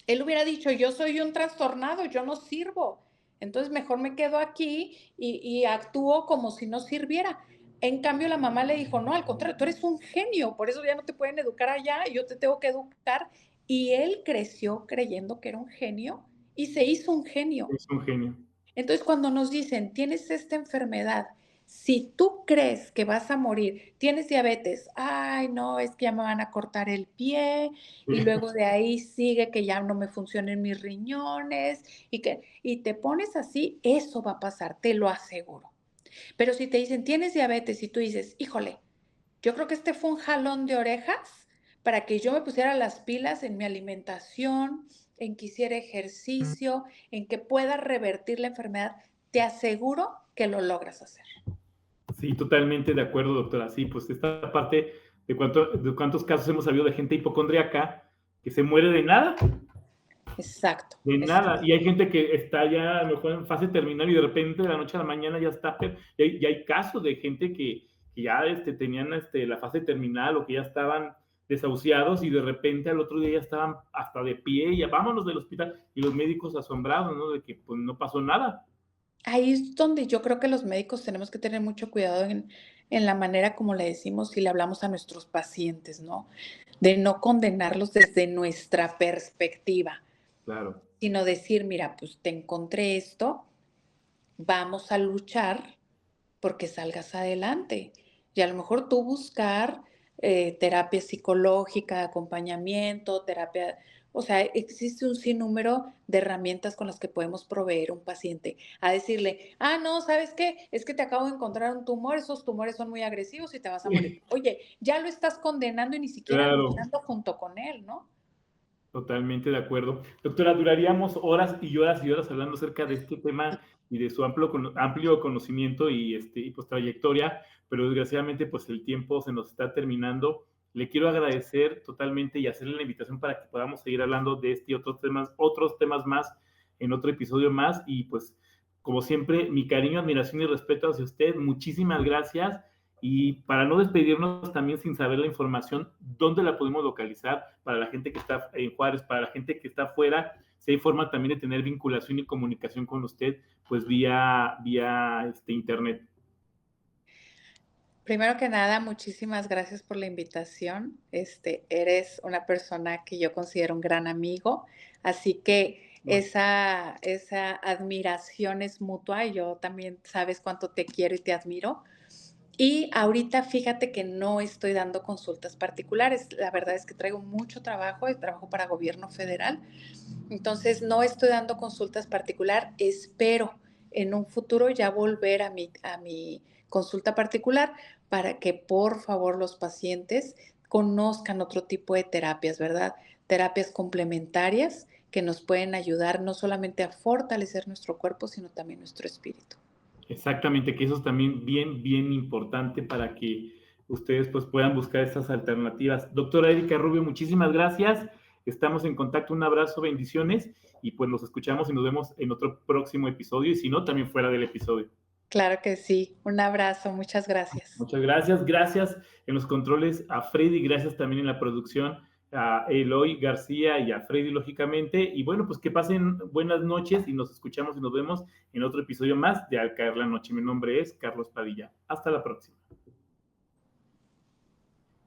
Él hubiera dicho, yo soy un trastornado, yo no sirvo. Entonces mejor me quedo aquí y actúo como si no sirviera. En cambio, la mamá le dijo, no, al contrario, tú eres un genio, por eso ya no te pueden educar allá, yo te tengo que educar. Y él creció creyendo que era un genio y se hizo un genio. Es un genio. Entonces, cuando nos dicen, tienes esta enfermedad, si tú crees que vas a morir, tienes diabetes, ay, no, es que ya me van a cortar el pie y luego de ahí sigue que ya no me funcionen mis riñones y te pones así, eso va a pasar, te lo aseguro. Pero si te dicen, tienes diabetes y tú dices, híjole, yo creo que este fue un jalón de orejas para que yo me pusiera las pilas en mi alimentación, en que hiciera ejercicio, en que pueda revertir la enfermedad. Te aseguro que lo logras hacer. Sí, totalmente de acuerdo, doctora. Sí, pues esta parte de cuántos casos hemos sabido de gente hipocondríaca que se muere Exacto, de nada. exacto. Y hay gente que está ya a lo mejor en fase terminal y de repente de la noche a la mañana ya está. Y hay casos de gente que ya tenían la fase terminal o que ya estaban desahuciados y de repente al otro día ya estaban hasta de pie y ya vámonos del hospital. Y los médicos asombrados, ¿no? De que pues no pasó nada. Ahí es donde yo creo que los médicos tenemos que tener mucho cuidado en la manera como le decimos y le hablamos a nuestros pacientes, ¿no? De no condenarlos desde nuestra perspectiva, Claro. sino decir, mira, pues te encontré esto, vamos a luchar porque salgas adelante. Y a lo mejor tú buscar terapia psicológica, acompañamiento, terapia, o sea, existe un sinnúmero de herramientas con las que podemos proveer a un paciente. A decirle, ah, no, ¿sabes qué? Es que te acabo de encontrar un tumor, esos tumores son muy agresivos y te vas a morir. Oye, ya lo estás condenando y ni siquiera Claro. luchando junto con él, ¿no? Totalmente de acuerdo. Doctora, duraríamos horas y horas y horas hablando acerca de este tema y de su amplio conocimiento y pues trayectoria, pero desgraciadamente pues el tiempo se nos está terminando. Le quiero agradecer totalmente y hacerle la invitación para que podamos seguir hablando de este y otros temas más en otro episodio más. Y pues, como siempre, mi cariño, admiración y respeto hacia usted. Muchísimas gracias. Y para no despedirnos también sin saber la información, ¿dónde la podemos localizar para la gente que está en Juárez, para la gente que está afuera? Si hay forma también de tener vinculación y comunicación con usted, pues vía internet. Primero que nada, muchísimas gracias por la invitación. Eres una persona que yo considero un gran amigo, así que Bueno, esa admiración es mutua y yo también sabes cuánto te quiero y te admiro. Y ahorita fíjate que no estoy dando consultas particulares. La verdad es que traigo mucho trabajo y trabajo para gobierno federal. Entonces no estoy dando consultas particular. Espero en un futuro ya volver a mi consulta particular para que por favor los pacientes conozcan otro tipo de terapias, ¿verdad? Terapias complementarias que nos pueden ayudar no solamente a fortalecer nuestro cuerpo, sino también nuestro espíritu. exactamente, que eso es también bien importante para que ustedes pues puedan buscar estas alternativas. Doctora Erika Rubio, muchísimas gracias. Estamos en contacto, un abrazo, bendiciones y pues nos escuchamos y nos vemos en otro próximo episodio y si no, también fuera del episodio. Claro que sí. Un abrazo. Muchas gracias. Muchas gracias. Gracias en los controles a Freddy, gracias también en la producción a Eloy García y a Freddy, lógicamente. Y bueno, pues que pasen buenas noches y nos escuchamos y nos vemos en otro episodio más de Al Caer la Noche. Mi nombre es Carlos Padilla. Hasta la próxima.